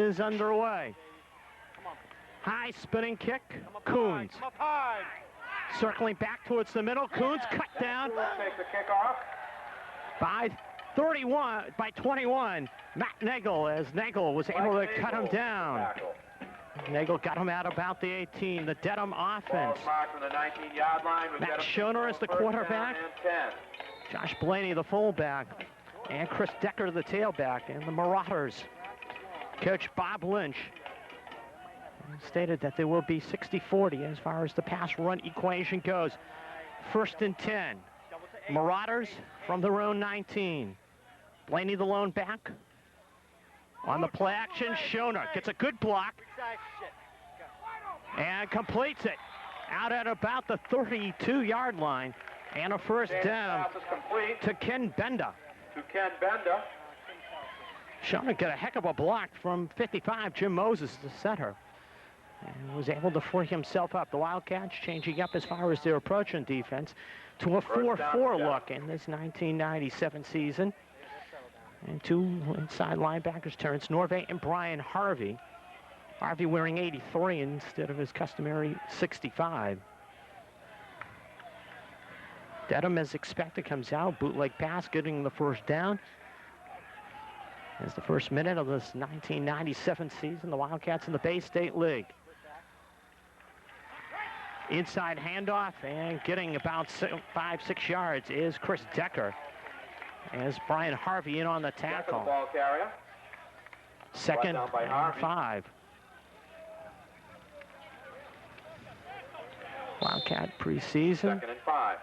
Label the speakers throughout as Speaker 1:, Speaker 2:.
Speaker 1: is underway. High spinning kick, Coons. Circling back towards the middle, Coons cut down by 21, Matt Nagel, as Nagel was able to cut him down. Nagel got him out about the 18, the Dedham offense. Matt Schoner is the quarterback, Josh Blaney the fullback, and Chris Decker the tailback, and the Marauders. Coach Bob Lynch stated that there will be 60-40 as far as the pass-run equation goes. 1st and 10. Marauders from their own 19. Blaney the lone back. On the play action, Schoner gets a good block and completes it out at about the 32-yard line. And a first down to Ken Benda. Schoner got a heck of a block from 55, Jim Moses, the center, and was able to free himself up. The Wildcats changing up as far as their approach on defense to a 4-4 look in this 1997 season. And two inside linebackers, Terrence Norvay and Brian Harvey. Harvey wearing 83 instead of his customary 65. Dedham, as expected, comes out, bootleg pass, getting the first down. As the first minute of this 1997 season, the Wildcats in the Bay State League. Inside handoff, and getting about 5-6 yards is Chris Decker, as Brian Harvey in on the tackle. Second and 5. Wildcat preseason.
Speaker 2: 2nd and 5.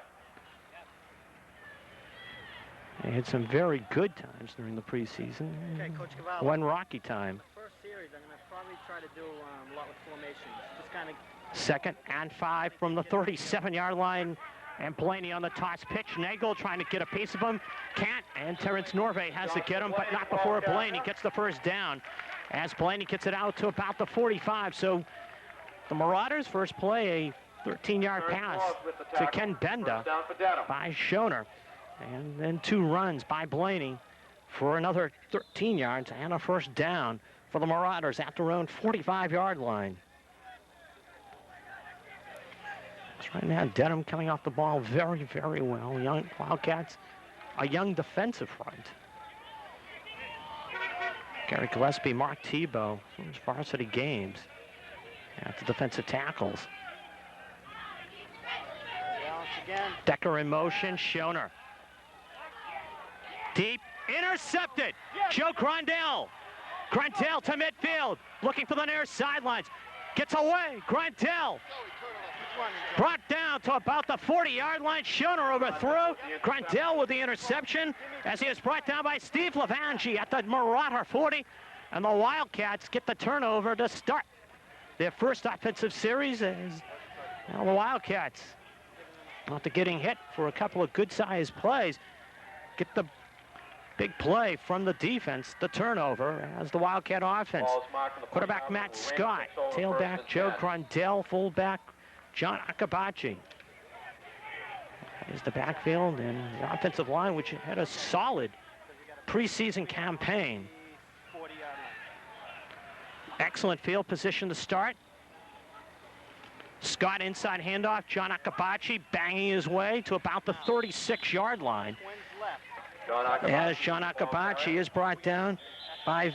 Speaker 1: They had some very good times during the preseason.
Speaker 3: Okay, Coach Cavallo.
Speaker 1: One rocky time.
Speaker 3: The first series, I'm going to probably try to do a lot with formations. Just kind of.
Speaker 1: 2nd and 5 from the 37-yard line. And Blaney on the toss pitch. Nagel trying to get a piece of him. Can't. And Terrence Norvay has to get him, but not before Blaney gets the first down. As Blaney gets it out to about the 45. So the Marauders first play a 13-yard pass to Ken Benda by Schoner. And then 2 runs by Blaney for another 13 yards and a first down for the Marauders at their own 45-yard line. So right now, Dedham coming off the ball very, very well. Young Wildcats, a young defensive front. Gary Gillespie, Mark Tebow from his varsity games at the defensive tackles. Decker in motion, Schoner. Deep, intercepted. Joe Grandel. Grandel to midfield, looking for the near sidelines. Gets away, Grandel. Brought down to about the 40-yard line. Schoner overthrew. Grandel with the interception as he is brought down by Steve Levangie at the Marauder 40. And the Wildcats get the turnover to start their first offensive series. As well, the Wildcats, after getting hit for a couple of good-sized plays, get the big play from the defense, the turnover, as the Wildcat offense. Quarterback Matt Scott, tailback Joe Grandel, fullback John Akabachi. That is the backfield and the offensive line, which had a solid preseason campaign. Excellent field position to start. Scott inside handoff, John Akabachi banging his way to about the 36-yard line. As John Akabachi is brought down by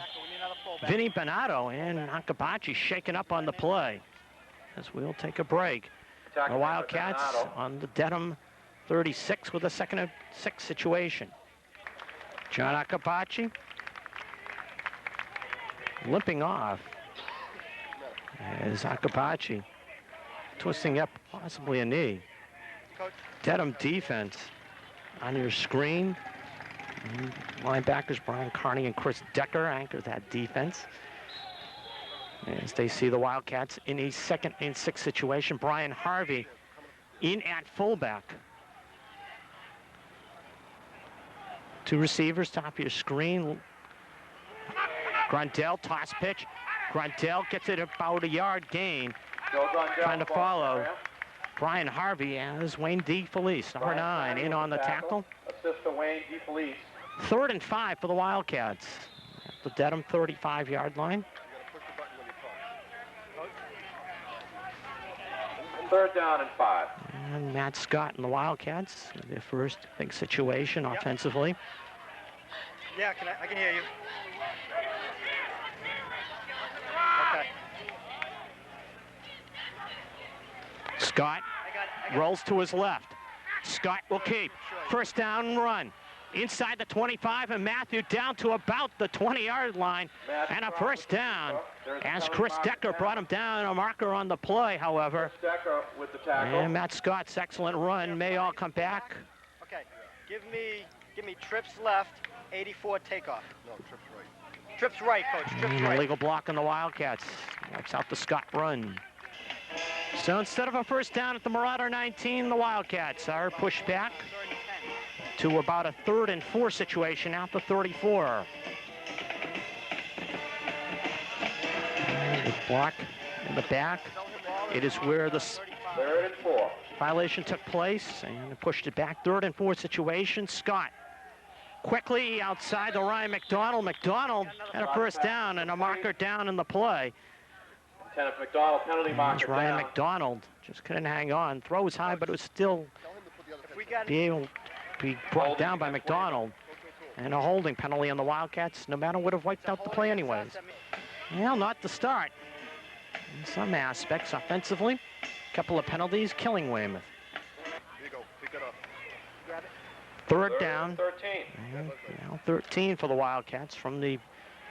Speaker 1: Vinny Benato, and Akabachi shaken up on the play. As we'll take a break. The Wildcats on the Dedham 36 with a 2nd and 6 situation. John Akabachi limping off as Akabachi twisting up possibly a knee. Dedham defense on your screen. Linebackers Brian Carney and Chris Decker anchor that defense as they see the Wildcats in a 2nd and 6 situation. Brian Harvey in at fullback. 2 receivers, top of your screen. Grandel, toss pitch. Grandel gets it about a yard gain. Trying to follow Brian Harvey as Wayne DeFelice, number 9, in on the tackle.
Speaker 2: Assist to Wayne DeFelice.
Speaker 1: 3rd and 5 for the Wildcats at the Dedham 35-yard line.
Speaker 2: 3rd down and 5.
Speaker 1: And Matt Scott and the Wildcats, their first big situation offensively.
Speaker 3: Yeah, I can hear you. Okay.
Speaker 1: Scott rolls to his left. Scott will keep. 1st down and run. Inside the 25, and Matthew down to about the 20-yard line, and a 1st down. As Chris Decker brought him down, a marker on the play, however.
Speaker 2: Decker with the tackle.
Speaker 1: And Matt Scott's excellent run may all come back.
Speaker 3: Okay, give me trips left, 84 takeoff.
Speaker 4: No, trips right.
Speaker 3: Trips right, coach. Trips
Speaker 1: And a
Speaker 3: right.
Speaker 1: legal block on the Wildcats. Wipes out the Scott run. So instead of a 1st down at the Marauder 19, the Wildcats are pushed back to about a 3rd and 4 situation out the 34. And the block in the back. It is where the
Speaker 2: 3rd and 4.
Speaker 1: violation took place, and pushed it back. 3rd and 4 situation. Scott quickly outside the Ryan McDonald. McDonald had a 1st down and a marker down in the play.
Speaker 2: Lieutenant McDonald, penalty marker
Speaker 1: Ryan
Speaker 2: down.
Speaker 1: McDonald just couldn't hang on. Throw was high, but it was still be able to be brought down by McDonald. And a holding penalty on the Wildcats, no matter, would have wiped out the play anyways. Well, not the start. In some aspects, offensively, a couple of penalties killing Weymouth.
Speaker 4: Here you go. Pick it up.
Speaker 3: Grab it.
Speaker 1: 3rd down.
Speaker 2: 13.
Speaker 1: And now 13 for the Wildcats from the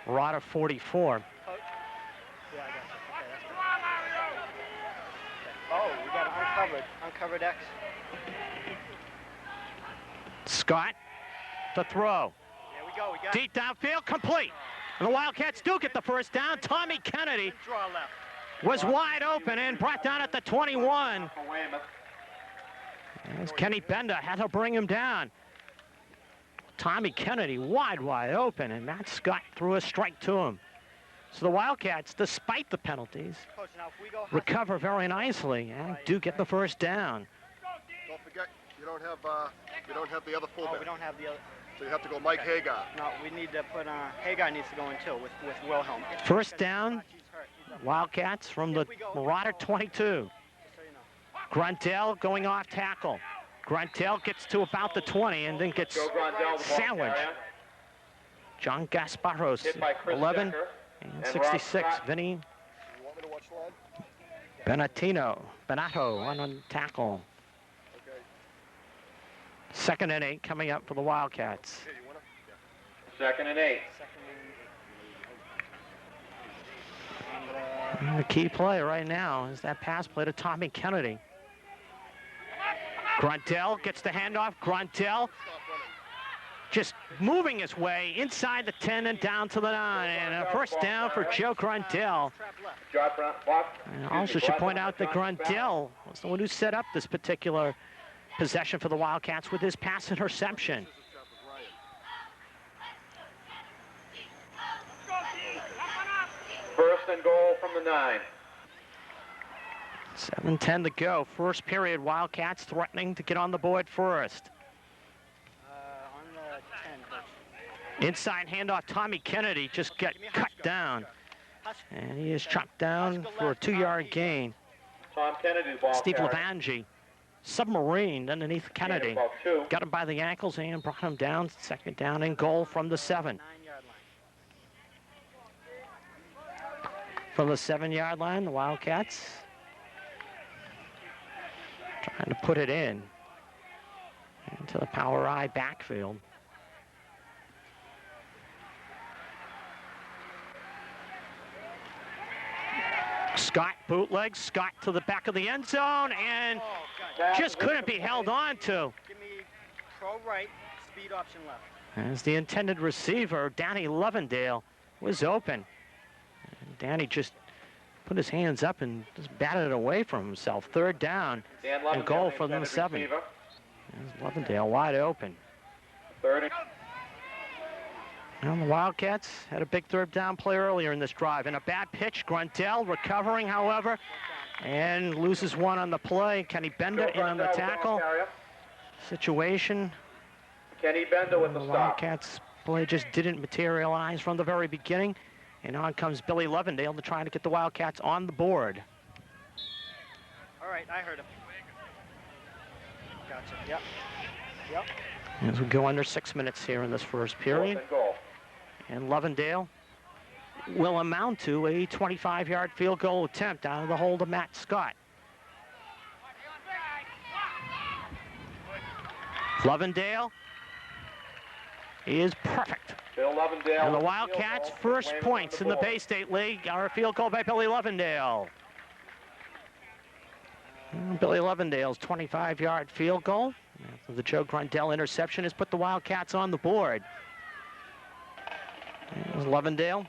Speaker 1: Marauder 44.
Speaker 3: Yeah, I got you. Okay, that's good. Oh, we got an uncovered X.
Speaker 1: Scott, the throw.
Speaker 3: There we go. We got
Speaker 1: Deep downfield, complete. And the Wildcats do get the 1st down. Tommy Kennedy
Speaker 3: draw left.
Speaker 1: was wide open and brought down at the 21.
Speaker 2: For Weymouth.
Speaker 1: As Kenny Bender had to bring him down. Tommy Kennedy wide open, and Matt Scott threw a strike to him. So the Wildcats, despite the penalties,
Speaker 3: Coach, now if we go
Speaker 1: recover very nicely and do get the 1st down.
Speaker 4: Don't forget, you don't have the other
Speaker 3: Oh,
Speaker 4: fullback.
Speaker 3: we don't have the other.
Speaker 4: So you have to go Mike Hagar.
Speaker 3: No, we need to put Hagar needs to go in too with Wilhelm.
Speaker 1: 1st down,
Speaker 3: He's hurt. He's up.
Speaker 1: Wildcats from the Marauder 22.
Speaker 3: Just so you know.
Speaker 1: Gruntel going off tackle. Gruntel gets to about the 20 and then gets
Speaker 2: Joe Grondell, the ball
Speaker 1: sandwiched.
Speaker 2: carrier.
Speaker 1: John Gasparos,
Speaker 2: Hit by Chris
Speaker 1: 11
Speaker 2: Decker.
Speaker 1: and
Speaker 2: And
Speaker 1: 66.
Speaker 2: Rob Scott.
Speaker 1: Vinny
Speaker 4: You want me to watch the line?
Speaker 1: Benato on tackle.
Speaker 4: Okay.
Speaker 1: 2nd and 8 coming up for the Wildcats.
Speaker 4: Here, you want to? Yeah.
Speaker 2: 2nd and 8.
Speaker 1: And the key play right now is that pass play to Tommy Kennedy. Gruntel gets the handoff. Gruntel
Speaker 4: Stop running.
Speaker 1: just moving his way inside the 10 and down to the 9. And a 1st down for Joe Gruntel.
Speaker 2: Drop block.
Speaker 1: And I also should point out that Gruntel was the one who set up this particular possession for the Wildcats with his pass interception.
Speaker 4: This is Trapper Ryan.
Speaker 2: 1st and goal from the 9.
Speaker 1: 7:10 to go. 1st period, Wildcats threatening to get on the board first.
Speaker 3: On the 10, coach.
Speaker 1: Inside handoff, Tommy Kennedy just got cut down. And he is chopped down for a 2-yard gain.
Speaker 2: Tom Kennedy, the ball
Speaker 1: Steve
Speaker 2: carrier.
Speaker 1: Levangie submarined underneath Kennedy.
Speaker 2: About 2.
Speaker 1: Got him by the ankles and brought him down. 2nd down and goal from the 7.
Speaker 3: 9-yard line.
Speaker 1: From the 7-yard line, the Wildcats trying to put it in into the power I backfield. Scott bootlegs, Scott to the back of the end zone, and
Speaker 3: Oh, God.
Speaker 1: just couldn't be held on to.
Speaker 3: Give me pro right, speed option left.
Speaker 1: As the intended receiver, Danny Lovendale, was open. And Danny just put his hands up and just batted it away from himself. 3rd down
Speaker 2: Dan
Speaker 1: and goal
Speaker 2: Lovendale,
Speaker 1: from the
Speaker 2: intended
Speaker 1: 7.
Speaker 2: receiver.
Speaker 1: There's Lovendale wide open.
Speaker 2: 3rd and
Speaker 1: Well, the Wildcats had a big 3rd down play earlier in this drive. And a bad pitch, Gruntel recovering, however, and loses one on the play. Kenny Bender in on the
Speaker 2: Grondell,
Speaker 1: tackle.
Speaker 2: carrier.
Speaker 1: Situation.
Speaker 2: Kenny Bender with
Speaker 1: The
Speaker 2: the stop.
Speaker 1: Wildcats play just didn't materialize from the very beginning. And on comes Billy Lovendale to try to get the Wildcats on the board.
Speaker 3: All right, right, I heard him. Gotcha, yep. Yep.
Speaker 1: As we go under 6 minutes here in this first period.
Speaker 2: 4th and goal.
Speaker 1: And Lovendale will amount to a 25-yard field goal attempt out of the hold of Matt Scott. Lovendale is perfect.
Speaker 2: Bill Lovendale.
Speaker 1: And the
Speaker 2: with
Speaker 1: Wildcats'
Speaker 2: field goal.
Speaker 1: first
Speaker 2: Weymouth
Speaker 1: points
Speaker 2: on
Speaker 1: in the
Speaker 2: board.
Speaker 1: Bay State League are a field goal by Billy Lovendale. Billy Lovendale's 25-yard field goal after the Joe Grundell interception has put the Wildcats on the board. As Lovendale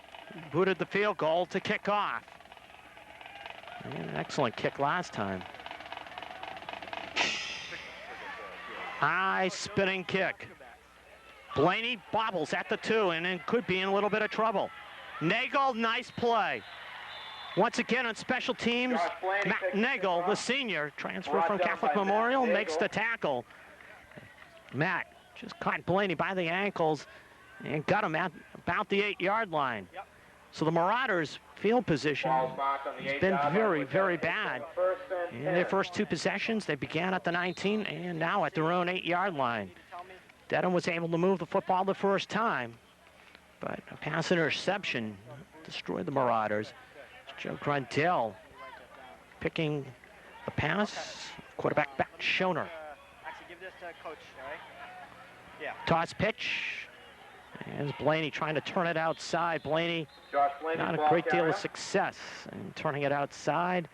Speaker 1: booted the field goal to kick off. And an excellent kick last time. High spinning kick. Blaney bobbles at the 2 and then could be in a little bit of trouble. Nagel, nice play. Once again on special teams, Matt Nagel, the senior, transfer from Catholic Memorial, makes the tackle. Matt just caught Blaney by the ankles and got him at about the 8-yard line.
Speaker 3: Yep.
Speaker 1: So the Marauders' field position
Speaker 2: Ball's marked on the
Speaker 1: has
Speaker 2: 8
Speaker 1: been
Speaker 2: yard line
Speaker 1: very,
Speaker 2: with
Speaker 1: very
Speaker 2: 10
Speaker 1: bad.
Speaker 2: First and
Speaker 1: In
Speaker 2: 10.
Speaker 1: their first 2 possessions, they began at the 19 and now at their own 8-yard line. Dedham was able to move the football the first time, but a pass interception destroyed the Marauders. Joe Grundell picking the pass. Quarterback back Schoner.
Speaker 3: Actually, give this to Coach, all right? Yeah.
Speaker 1: Toss pitch. As Blaney trying to turn it outside. Blaney,
Speaker 2: Josh Blaney,
Speaker 1: not a
Speaker 2: ball
Speaker 1: great deal
Speaker 2: carrier.
Speaker 1: of success in turning it outside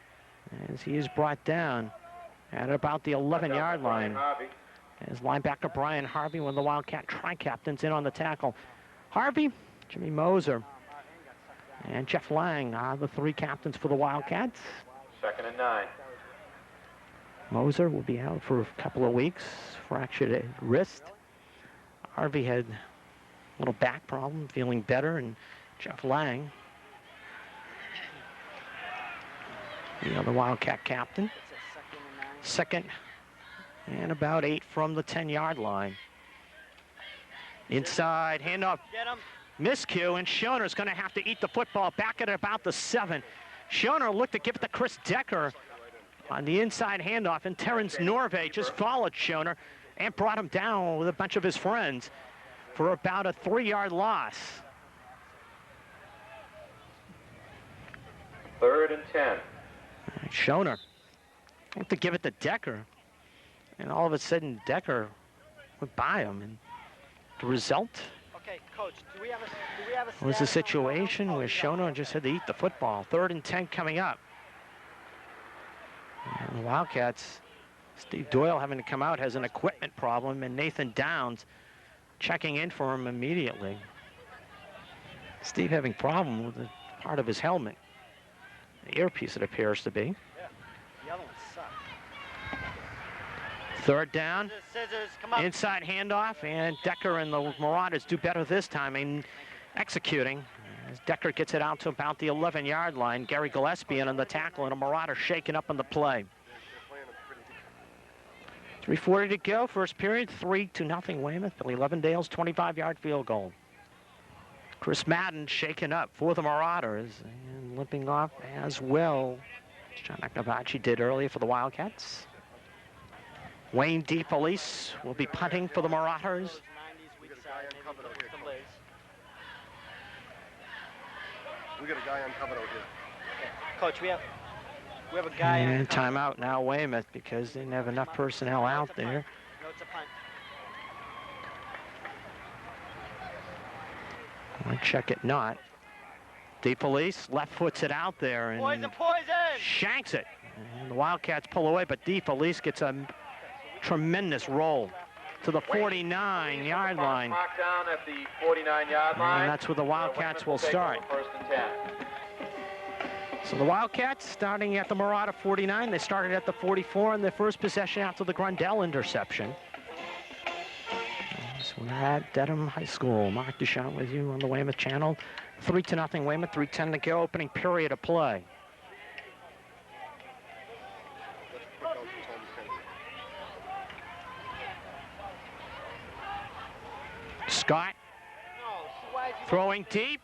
Speaker 1: as he is brought down at about the 11-yard line.
Speaker 2: Harvey.
Speaker 1: As linebacker Brian Harvey, one of the Wildcat tri-captains, in on the tackle. Harvey, Jimmy Moser, and Jeff Lang are the 3 captains for the Wildcats.
Speaker 2: 2nd and 9.
Speaker 1: Moser will be out for a couple of weeks, fractured wrist. Harvey had a little back problem, feeling better, and Jeff Lang, the other Wildcat captain.
Speaker 3: It's a 2nd and 9.
Speaker 1: 2nd and about 8 from the 10-yard line. Inside, handoff,
Speaker 3: Dedham.
Speaker 1: miscue, and Schoner's going to have to eat the football back at about the 7. Schoner looked to give it to Chris Decker on the inside handoff, and Terrence Norvay just followed Schoner and brought him down with a bunch of his friends for about a 3-yard loss.
Speaker 2: 3rd and 10.
Speaker 1: Schoner looked to give it to Decker, and all of a sudden Decker went by him, and the result
Speaker 3: Okay, Coach, do we have a
Speaker 1: was a
Speaker 3: stat on-
Speaker 1: situation
Speaker 3: oh,
Speaker 1: where
Speaker 3: yeah.
Speaker 1: Schoner just had to eat the football. 3rd and 10 coming up. And the Wildcats, Steve Doyle having to come out, has an equipment problem, and Nathan Downs checking in for him immediately. Steve having problem with the part of his helmet. The earpiece, it appears to be.
Speaker 3: The other one sucked.
Speaker 1: 3rd down.
Speaker 3: Scissors, come up.
Speaker 1: Inside handoff, and Decker and the Marauders do better this time in executing. As Decker gets it out to about the 11-yard line, Gary Gillespie in on the tackle, and a Marauder shaking up on the play. 3:40 to go, first period, 3-0 Weymouth. Billy Lovendale's 25-yard field goal. Chris Madden shaken up for the Marauders and limping off as well. John Aknavachi did earlier for the Wildcats. Wayne DeFelice will be punting for the Marauders.
Speaker 3: 90s weak side, maybe with some legs.
Speaker 4: We got a guy uncovered out here.
Speaker 3: Coach, we have a guy on
Speaker 1: And
Speaker 3: the cover.
Speaker 1: timeout now Weymouth because they didn't have enough personnel out there.
Speaker 3: No, it's a punt.
Speaker 1: I check it not. DeFelice left foots it out there and
Speaker 3: Poison!
Speaker 1: shanks it. And the Wildcats pull away, but DeFelice gets a tremendous roll to the 49-yard line.
Speaker 2: Marked down at the 49-yard line.
Speaker 1: And that's where the Wildcats will
Speaker 2: Weymouth take
Speaker 1: start.
Speaker 2: over 1st and 10.
Speaker 1: So the Wildcats starting at the Marauder 49. They started at the 44 in their first possession after the Grundell interception. So we're at Dedham High School. Mark Duchamp with you on the Weymouth channel. 3-0 Weymouth, 3:10 to go, opening period of play. Scott throwing deep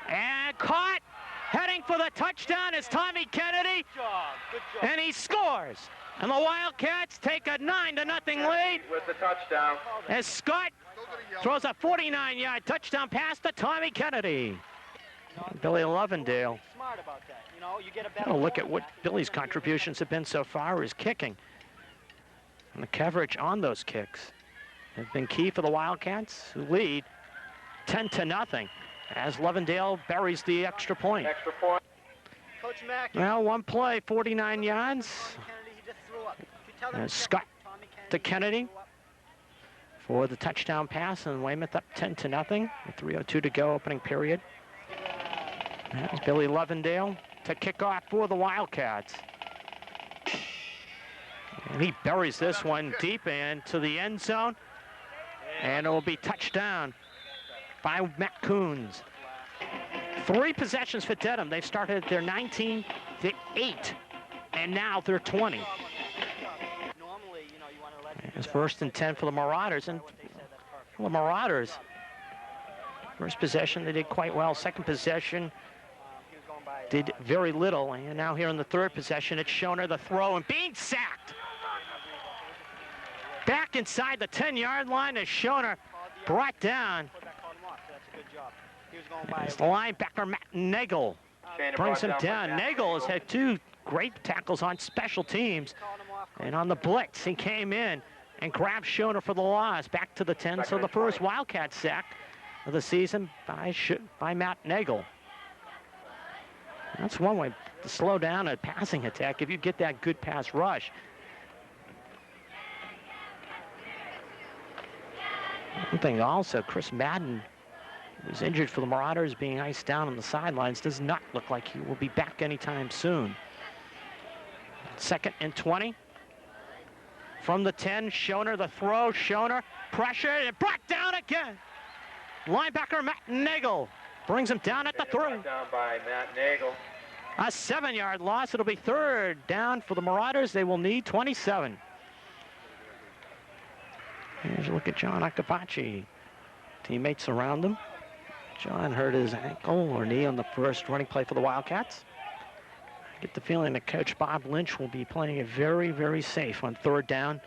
Speaker 1: and caught, heading Running for the touchdown is Tommy Kennedy,
Speaker 3: Good job.
Speaker 1: and he scores. And the Wildcats take a 9-0 lead
Speaker 2: With the touchdown.
Speaker 1: as Scott throws a 49-yard touchdown pass to Tommy Kennedy. Billy Lovendale.
Speaker 3: Smart about that. You know, you get a better
Speaker 1: Oh, look at what
Speaker 3: quarterback.
Speaker 1: Billy's contributions have been so far, his kicking. And the coverage on those kicks have been key for the Wildcats, who lead 10-0 as Lovendale buries the extra point.
Speaker 2: Extra point.
Speaker 3: Coach Mack.
Speaker 1: Well, one play, 49 yards.
Speaker 3: Tommy Kennedy, he just threw up. If you tell them
Speaker 1: And
Speaker 3: to
Speaker 1: Scott
Speaker 3: Tommy
Speaker 1: to
Speaker 3: Kennedy
Speaker 1: Kennedy
Speaker 3: threw up.
Speaker 1: for the touchdown pass, and Weymouth up 10-0 with 3:02 to go, opening period. That's Billy Lovendale to kick off for the Wildcats. And he buries this one deep into the end zone, and it will be touchdown by Matt Coons. 3 possessions for Dedham. They've started their 19-8, and now they're 20.
Speaker 3: Normally, you know, you want to let him do
Speaker 1: It's
Speaker 3: that.
Speaker 1: 1st and 10 for the Marauders, and
Speaker 3: What they said, that's perfect.
Speaker 1: the Marauders, first possession they did quite well. Second possession
Speaker 3: He was going by,
Speaker 1: did very little, and now here in the third possession, it's Schoner the throw and being sacked. Back inside the 10-yard line is Schoner brought down.
Speaker 3: quarterback called him off, so that's a good job. He was going by.
Speaker 1: It's the linebacker Matt Nagel
Speaker 2: Shana
Speaker 1: brings
Speaker 2: brought
Speaker 1: him
Speaker 2: by
Speaker 1: down.
Speaker 2: Matt
Speaker 1: Nagel has had 2 great tackles on special teams,
Speaker 3: Called him off.
Speaker 1: and on the blitz he came in and grabbed Schoner for the loss back to the 10. So the first Wildcat sack of the season by Matt Nagel. That's one way to slow down a passing attack if you get that good pass rush. One thing also, Chris Madden was injured for the Marauders, being iced down on the sidelines. Does not look like he will be back anytime soon. 2nd and 20. From the 10, Schoner the throw. Schoner pressured and brought down again. Linebacker Matt Nagel brings him down at the 3.
Speaker 2: Brought down by Matt Nagel.
Speaker 1: A 7-yard loss. It'll be 3rd down for the Marauders. They will need 27. Here's a look at John Akapachi. Teammates around him. John hurt his ankle or knee on the first running play for the Wildcats. I get the feeling that Coach Bob Lynch will be playing it very, very safe on 3rd down.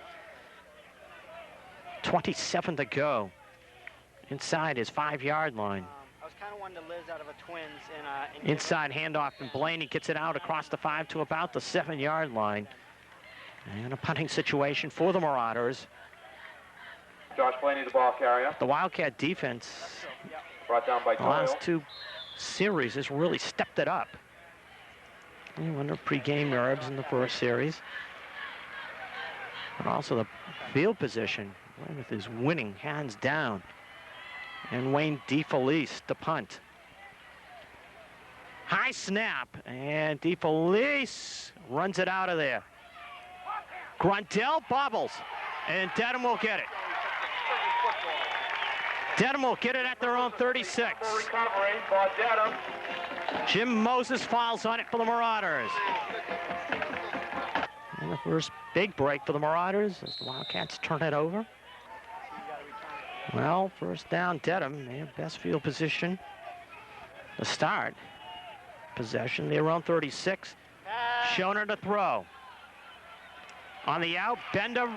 Speaker 1: 27 to go. Inside his 5-yard line.
Speaker 3: I was kind of wanting to Liz out of a Twins in
Speaker 1: Inside handoff, and Blaney gets it out across the 5 to about the 7-yard line. And a punting situation for the Marauders.
Speaker 2: Josh Blaney, the ball carrier.
Speaker 1: The Wildcat defense,
Speaker 2: Brought down by
Speaker 1: the
Speaker 2: Doyle.
Speaker 1: last 2 series, has really stepped it up. Under pre-game nerves in the first series. But also the field position. Weymouth is winning hands down. And Wayne DeFelice, the punt. High snap, and DeFelice runs it out of there. Gruntel bobbles, and Dedham will get it. Dedham will get it at their own 36.
Speaker 2: Recovery for Dedham.
Speaker 1: Jim Moses fouls on it for the Marauders. And the first big break for the Marauders as the Wildcats turn it over. Well, first down, Dedham. They have best field position to start. Possession, their own 36. Schoner to throw. On the out, Bender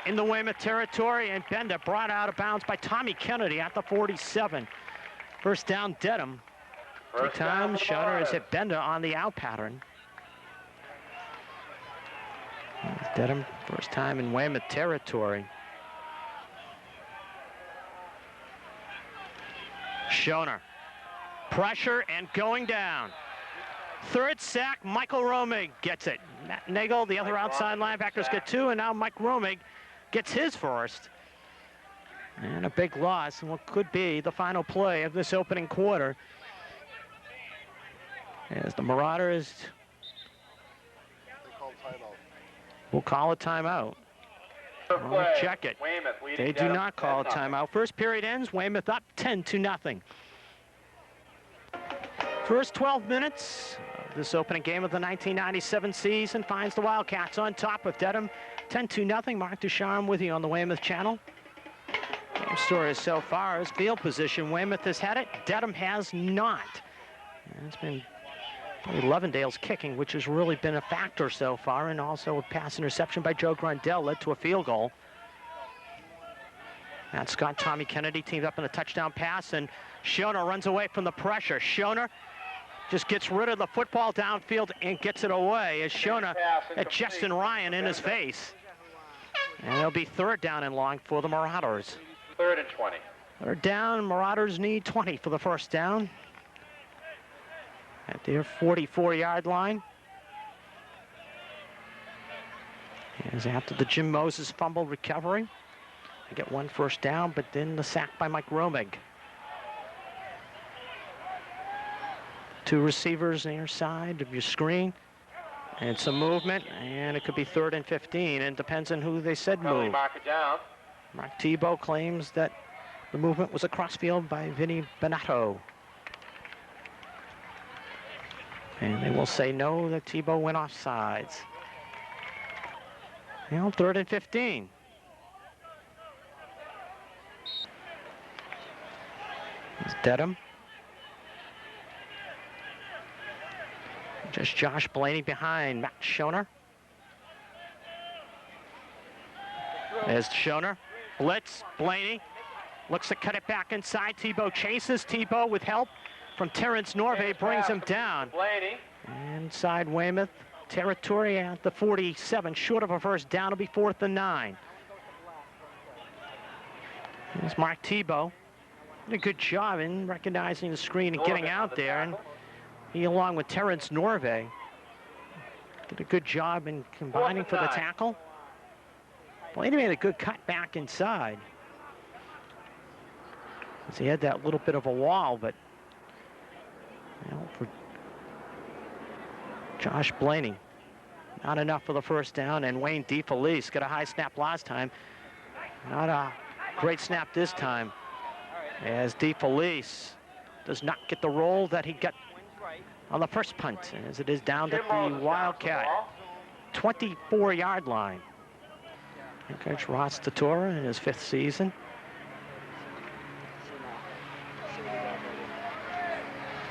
Speaker 1: in the Weymouth territory, and Bender brought out of bounds by Tommy Kennedy at the 47. First down, Dedham. 2 times, Schoner has hit Bender on the out pattern. Dedham, first time in Weymouth territory. Schoner, pressure and going down. 3rd sack, Michael Romig gets it. Matt Nagel, the other outside linebackers get 2, and now Mike Romig gets his first. And a big loss in what could be the final play of this opening quarter. As the Marauders will call a timeout. We'll check it. They do not call a timeout. First period ends, Weymouth up 10-0. First 12 minutes of this opening game of the 1997 season finds the Wildcats on top of Dedham 10-0. Mark Ducharme with you on the Weymouth channel. Game story so far is field position. Weymouth has had it, Dedham has not. And it's been Levendale's kicking, which has really been a factor so far, and also a pass interception by Joe Grandel led to a field goal. Matt Scott, Tommy Kennedy teamed up in a touchdown pass, and Schoner runs away from the pressure. Schoner just gets rid of the football downfield and gets it away as Schoner at Justin Ryan in his face. And it'll be 3rd down and long for the Marauders.
Speaker 2: 3rd and 20.
Speaker 1: 3rd down, Marauders need 20 for the first down. At their 44-yard line. As after the Jim Moses fumble recovery, they get 1 first down, but then the sack by Mike Romig. 2 receivers near side of your screen. And some movement, and it could be 3rd and 15, and depends on who they said move.
Speaker 2: Mark it down.
Speaker 1: Mark Tebow claims that the movement was across field by Vinny Benato. And they will say no, that Tebow went off sides. 3rd and 15. It's Dedham. Just Josh Blaney behind Matt Schoner. There's Schoner. Blitz, Blaney. Looks to cut it back inside. Tebow chases. Tebow with help from Terrence Norvay brings him down.
Speaker 2: Blaney.
Speaker 1: Inside Weymouth territory at the 47. Short of a first down. It'll be 4th and 9. There's Mark Tebow. Did a good job in recognizing the screen and getting out there. And he, along with Terrence Norvay, did a good job in combining for the tackle. Blaney made a good cut back inside. As he had that little bit of a wall, but for Josh Blaney, not enough for the first down. And Wayne DeFelice got a high snap last time. Not a great snap this time, as DeFelice does not get the roll that he got on the first punt, as it is down at the Wildcat 24-yard line. And Coach Ross Tatora in his 5th season.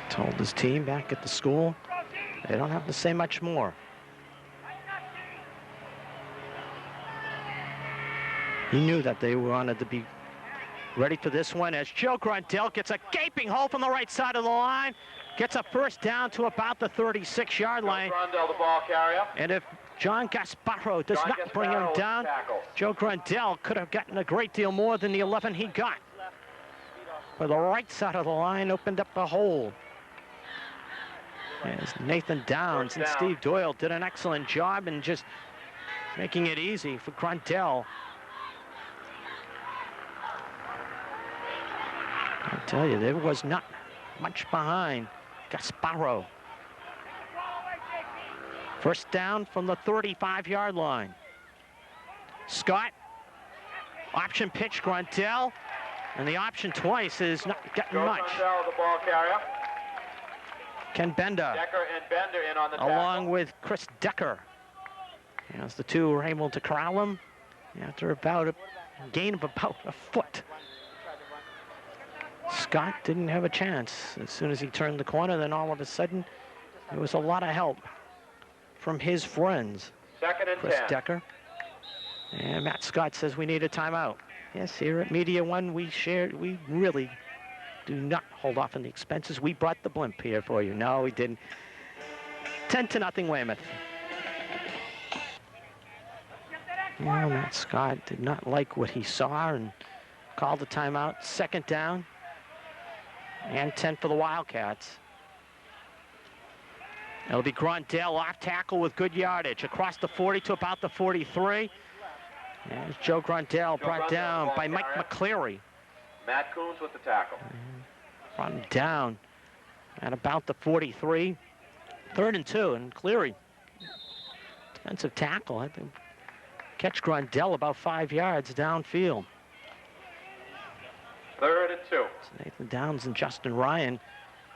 Speaker 1: Told his team back at the school they don't have to say much more. He knew that they wanted to be ready for this one, as Joe Grandel gets a gaping hole from the right side of the line. Gets a first down to about the 36-yard line.
Speaker 2: Grandel, the ball carrier.
Speaker 1: And if John Gasparro does not bring him down, Joe Grandel could have gotten a great deal more than the 11 he got. But the right side of the line opened up a hole. As Nathan Downs and Steve Doyle did an excellent job in just making it easy for Grandel. I'll tell you, there was not much behind Gasparro. First down from the 35-yard line. Scott, option pitch, Grandel, and the option twice is not getting much.
Speaker 2: Grandel, the ball carrier.
Speaker 1: Ken Bender,
Speaker 2: Decker and Bender in on the
Speaker 1: along
Speaker 2: tackle.
Speaker 1: with Chris Decker. As the two were able to corral him after about a gain of about a foot. Scott didn't have a chance. As soon as he turned the corner, then all of a sudden, there was a lot of help from his friends.
Speaker 2: 2nd and
Speaker 1: Chris
Speaker 2: 10.
Speaker 1: Decker. And Matt Scott says we need a timeout. Yes, here at Media One, we really do not hold off on the expenses. We brought the blimp here for you. No, we didn't. 10-0 Weymouth. Well, Matt Scott did not like what he saw and called the timeout. 2nd down and 10 for the Wildcats. It'll be Grandel off tackle with good yardage across the 40 to about the 43. There's Joe Grandel brought down by Mike McCleary.
Speaker 2: Matt Coons with the tackle.
Speaker 1: Brought him down at about the 43. 3rd and 2, and Cleary, defensive tackle, had to catch Grandel about 5 yards downfield.
Speaker 2: 3rd and 2.
Speaker 1: It's Nathan Downs and Justin Ryan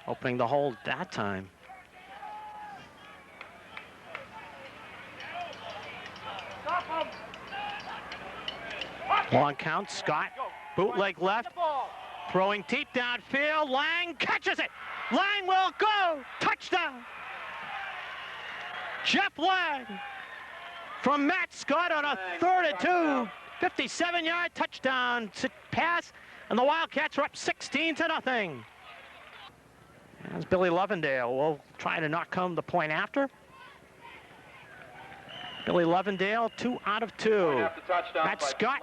Speaker 1: opening the hole that time. Long count, Scott, bootleg left, throwing deep downfield, Lang catches it. Lang will go, touchdown. Jeff Lang from Matt Scott on a 3rd and 2, 57-yard touchdown pass, and the Wildcats are up 16-0. As Billy Lovendale will try to knock home the point after. Billy Lovendale, 2 out of 2. Matt Scott,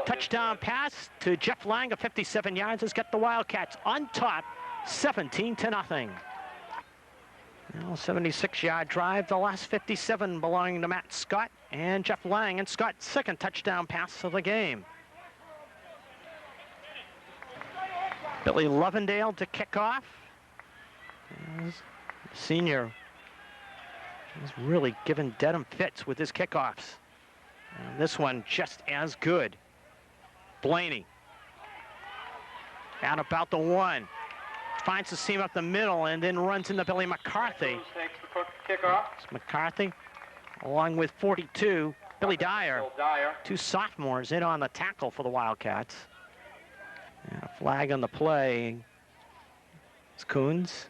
Speaker 1: touchdown pass to Jeff Lang of 57 yards has got the Wildcats on top, 17-0. Now 76-yard drive, the last 57 belonging to Matt Scott and Jeff Lang, and Scott's 2nd touchdown pass of the game. Billy Lovendale to kick off. Senior has really given Dedham fits with his kickoffs. And this one just as good. Blaney. Out about the 1. Finds the seam up the middle and then runs into Billy McCarthy.
Speaker 2: Takes the kickoff.
Speaker 1: It's McCarthy, along with 42, Billy Dyer. 2 sophomores in on the tackle for the Wildcats. And a flag on the play. It's Coons.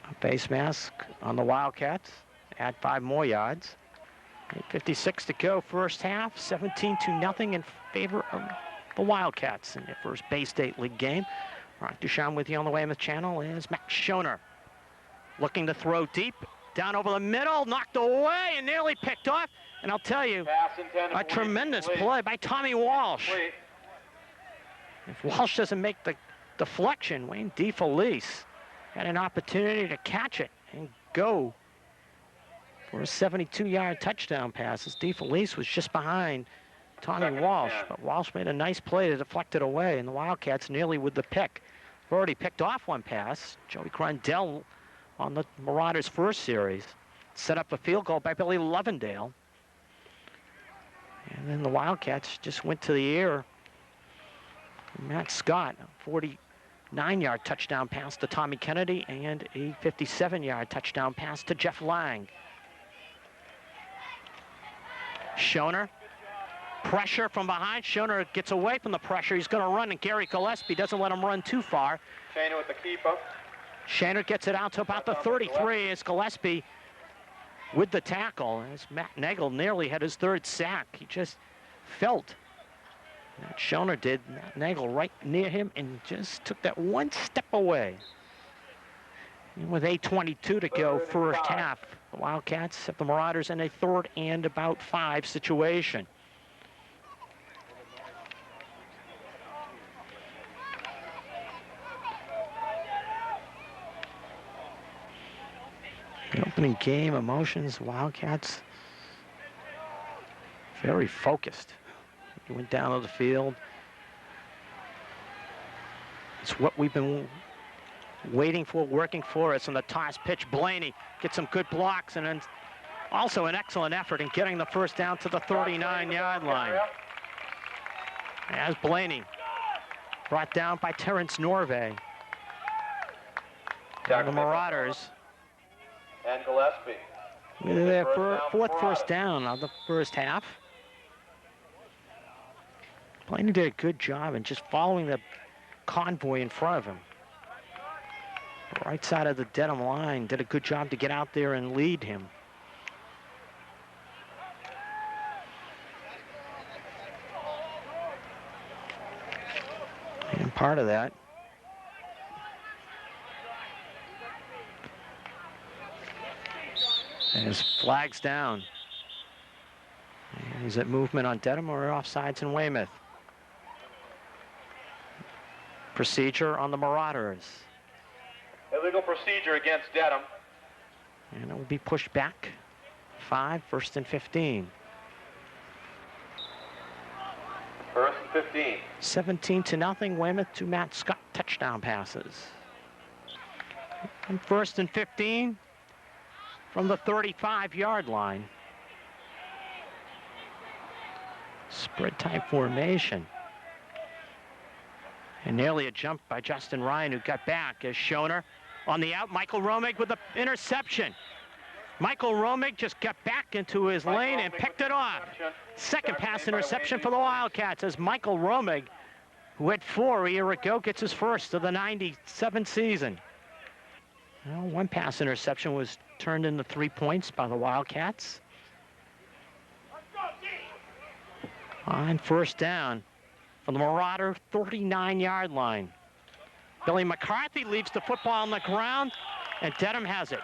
Speaker 1: A face mask on the Wildcats. Add 5 more yards. 8:56 to go, first half. 17-0 in favor of the Wildcats in their first Bay State League game. Mark Duchamp with you on the Weymouth channel is Max Schoner. Looking to throw deep. Down over the middle, knocked away and nearly picked off. And I'll tell you, a tremendous play by Tommy Walsh. If Walsh doesn't make the deflection, Wayne DeFelice had an opportunity to catch it and go for a 72-yard touchdown pass as DeFelice was just behind Tommy Walsh. But Walsh made a nice play to deflect it away, and the Wildcats nearly with the pick. They've already picked off 1 pass. Joey Grandel on the Marauders' first series. Set up a field goal by Billy Lovendale. And then the Wildcats just went to the air. Matt Scott, a 49-yard touchdown pass to Tommy Kennedy and a 57-yard touchdown pass to Jeff Lang. Schoner, pressure from behind. Schoner gets away from the pressure. He's going to run, and Gary Gillespie doesn't let him run too far.
Speaker 2: Shaner with the keeper.
Speaker 1: Shaner gets it out to about the 33 as Gillespie with the tackle. As Matt Nagel nearly had his 3rd sack. He just felt that Schoner did. Matt Nagel right near him and just took that 1 step away. And with 8:22 to go, first half, the Wildcats have the Marauders in a 3rd and about 5 situation. The opening game emotions, Wildcats very focused. He went down to the field. It's what we've been waiting for, working for us on the toss pitch. Blaney gets some good blocks and then also an excellent effort in getting the first down to the 39-yard line. As Blaney brought down by Terrence Norvay. And the Marauders
Speaker 2: And Gillespie.
Speaker 1: with their 4th first down of the first half. Blaney did a good job in just following the convoy in front of him. The right side of the Dedham line did a good job to get out there and lead him. And part of that is flags down. And is it movement on Dedham or offsides in Weymouth? Procedure on the Marauders.
Speaker 2: Illegal procedure against Dedham.
Speaker 1: And it will be pushed back. 5, 1st and 15.
Speaker 2: 1st and 15.
Speaker 1: 17-0, Weymouth to Matt Scott touchdown passes. And 1st and 15 from the 35-yard line. Spread type formation. And nearly a jump by Justin Ryan, who got back as Schoner on the out. Michael Romig with the interception. Michael Romig just got back into his lane and picked it off. 2nd pass interception for the Wildcats as Michael Romig, who had 4 a year ago, gets his first of the '97 season. Well, one pass interception was turned into 3 points by the Wildcats. On first down from the Marauder 39-yard line. Billy McCarthy leaves the football on the ground, and Dedham has it.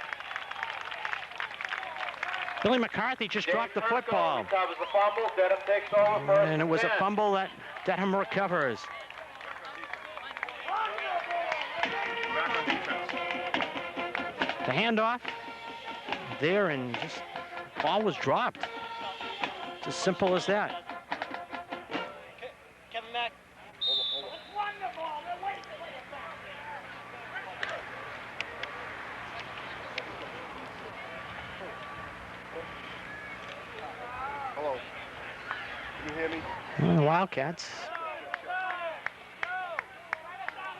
Speaker 1: Billy McCarthy just dropped the football.
Speaker 2: Recovers the fumble. Dedham takes over first
Speaker 1: And it was a fumble that Dedham recovers. The handoff there, and just ball was dropped. It's as simple as that.
Speaker 3: Kevin Mack.
Speaker 4: Hello. Can you hear me?
Speaker 1: And the Wildcats.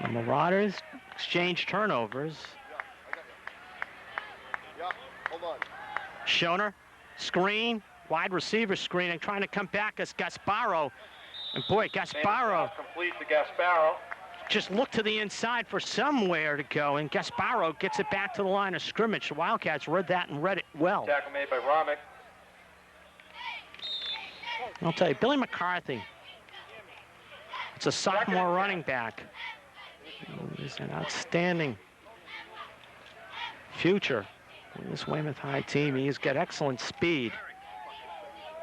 Speaker 1: The Marauders exchange turnovers.
Speaker 4: Yeah, hold on.
Speaker 1: Schoner, screen, wide receiver screening, trying to come back as Gasparo. And boy, Gasparo
Speaker 2: complete to Gasparo.
Speaker 1: just looked to the inside for somewhere to go, and Gasparo gets it back to the line of scrimmage. The Wildcats read that and read it well.
Speaker 2: Tackle made by Romick.
Speaker 1: I'll tell you, Billy McCarthy, it's a sophomore running back. He's an outstanding future with this Weymouth High team. He's got excellent speed.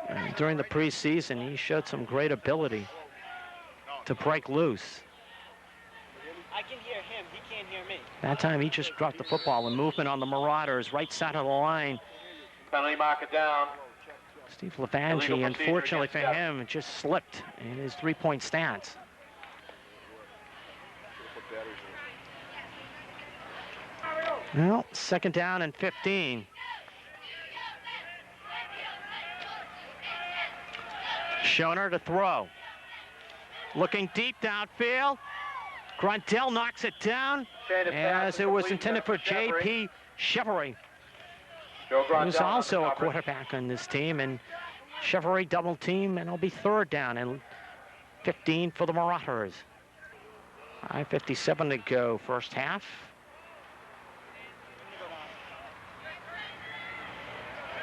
Speaker 1: And during the preseason, he showed some great ability to break loose.
Speaker 3: I can hear him. He can't hear me.
Speaker 1: That time, he just dropped the football. And movement on the Marauders, right side of the line.
Speaker 2: Penalty marker down.
Speaker 1: Steve Levangi, unfortunately for him, just slipped in his three-point stance. Well, second down and 15. Schoner to throw. Looking deep downfield. Gruntel knocks it down as it was intended for J.P. Chevrolet. Who's also a quarterback on this team, and Chevrolet double team, and it'll be third down and 15 for the Marauders. 5:57 to go, first half.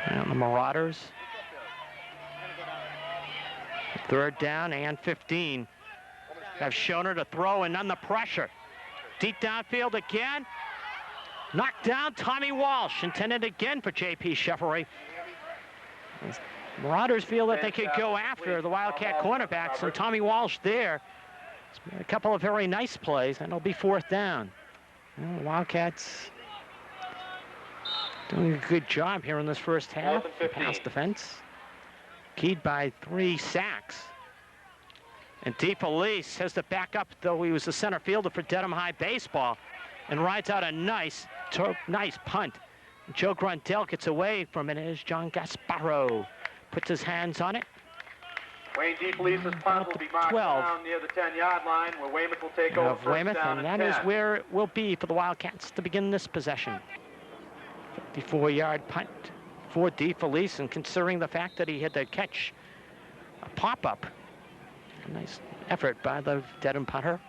Speaker 1: And the Marauders. Third down and 15. Have Schoner to throw and under pressure. Deep downfield again. Knocked down, Tommy Walsh, intended again for J.P. Chevrolet. Marauders feel that they could go after the Wildcat cornerbacks, and Tommy Walsh there. A couple of very nice plays, and it'll be fourth down. Well, the Wildcats doing a good job here in this first half. Pass defense, keyed by 3 sacks. And DeFelice has to back up, though he was the center fielder for Dedham High baseball, and rides out a nice punt. Joe Gruntel gets away from it as John Gasparo puts his hands on it.
Speaker 2: Wayne DeFelice's punt will be marked
Speaker 1: 12.
Speaker 2: down near the 10-yard line, where Weymouth will take over
Speaker 1: Weymouth,
Speaker 2: first down
Speaker 1: and that
Speaker 2: 10.
Speaker 1: is where it will be for the Wildcats to begin this possession. 54-yard punt for DeFelice, and considering the fact that he had to catch a pop-up, a nice effort by the Dedham punter.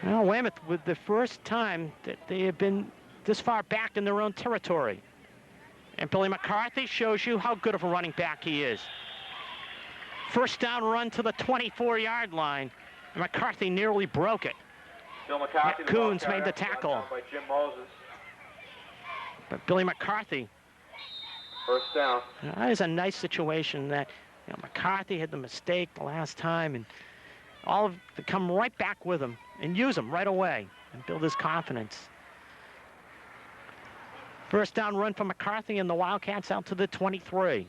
Speaker 1: Now Weymouth, with the first time that they have been this far back in their own territory. And Billy McCarthy shows you how good of a running back he is. First down run to the 24-yard line. And McCarthy nearly broke it.
Speaker 2: Bill McCarthy,
Speaker 1: Matt Coons made the tackle.
Speaker 2: By Jim Moses.
Speaker 1: But Billy McCarthy.
Speaker 2: First down.
Speaker 1: That is a nice situation that, you know, McCarthy had the mistake the last time, and all of to come right back with him and use him right away and build his confidence. First down run for McCarthy, and the Wildcats out to the 23.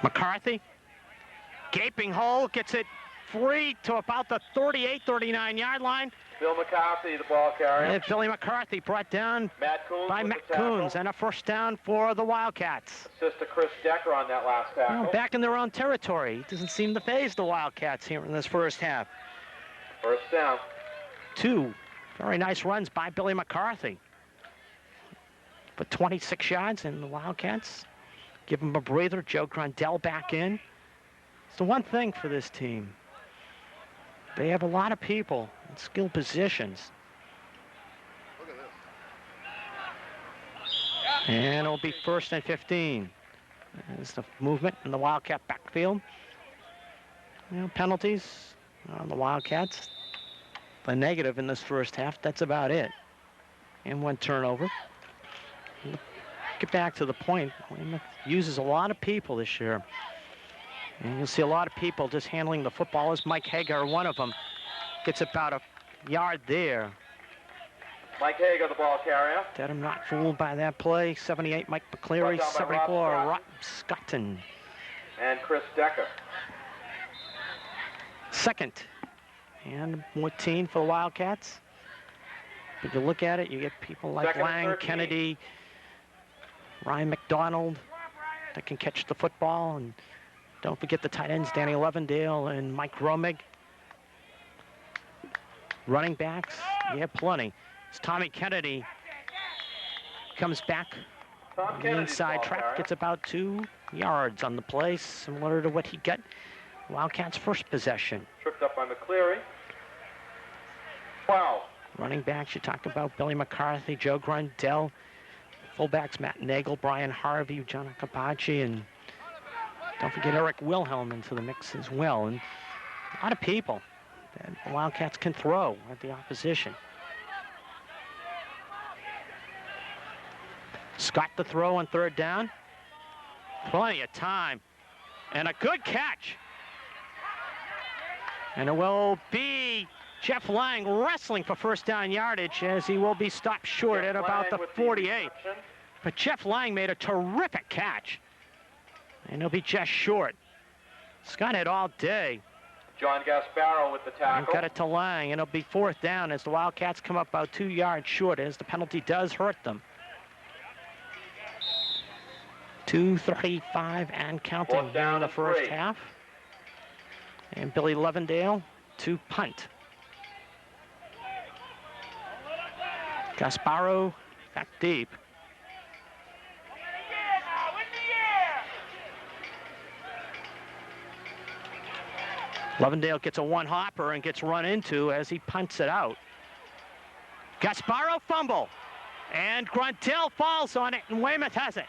Speaker 1: McCarthy, gaping hole, gets it free to about the 38, 39-yard line.
Speaker 2: Bill McCarthy, the ball carrier.
Speaker 1: And Billy McCarthy brought down by Matt Coons, and a first down for the Wildcats.
Speaker 2: Assist to Chris Decker on that last tackle.
Speaker 1: Well, back in their own territory. It doesn't seem to faze the Wildcats here in this first half.
Speaker 2: First down.
Speaker 1: 2 very nice runs by Billy McCarthy. But 26 yards, and the Wildcats give him a breather. Joe Gruntel back in. It's the one thing for this team. They have a lot of people in skilled positions.
Speaker 4: Look at this.
Speaker 1: And it'll be 1st and 15. There's the movement in the Wildcat backfield. You know, penalties on the Wildcats. The negative in this first half, that's about it. And 1 turnover. Get back to the point. Weymouth uses a lot of people this year. And you'll see a lot of people just handling the football. As Mike Hagar, one of them, gets about a yard there.
Speaker 2: Mike Hager, the ball carrier.
Speaker 1: Dedham not fooled by that play. 78, Mike McCleary. 74, Rob Scotton.
Speaker 2: And Chris Decker.
Speaker 1: 2nd and 14 for the Wildcats. If you look at it, you get people like
Speaker 2: 2nd and
Speaker 1: Lang,
Speaker 2: 13.
Speaker 1: Kennedy, Ryan McDonald that can catch the football. And don't forget the tight ends, Danny Levendale and Mike Romig. Running backs, you have plenty. It's Tommy Kennedy comes back
Speaker 2: Tom
Speaker 1: on the
Speaker 2: Kennedy's
Speaker 1: inside
Speaker 2: ball
Speaker 1: track,
Speaker 2: carrier.
Speaker 1: gets about 2 yards on the play, similar to what he got Wildcats' first possession.
Speaker 2: Tripped up by McCleary. 12.
Speaker 1: Running backs, you talk about Billy McCarthy, Joe Grundell. Fullbacks, Matt Nagel, Brian Harvey, John Capace, and don't forget Eric Wilhelm into the mix as well. And a lot of people that the Wildcats can throw at the opposition. Scott the throw on 3rd down. Plenty of time. And a good catch. And it will be Jeff Lang wrestling for 1st down yardage as he will be stopped short at about the 48. But Jeff Lang made a terrific catch. And he'll be just short. Scott had all day.
Speaker 2: John Gasparo with the
Speaker 1: And
Speaker 2: tackle.
Speaker 1: got it to Lang, and it'll be 4th down as the Wildcats come up about 2 yards short as the penalty does hurt them. 2:35 and counting
Speaker 2: 4th
Speaker 1: here in
Speaker 2: down
Speaker 1: the
Speaker 2: and
Speaker 1: first
Speaker 2: 3.
Speaker 1: half. And Billy Levendale to punt. Gasparo back deep. Levendale gets a 1-hopper and gets run into as he punts it out. Gasparo fumble. And Grundell falls on it, and Weymouth has it.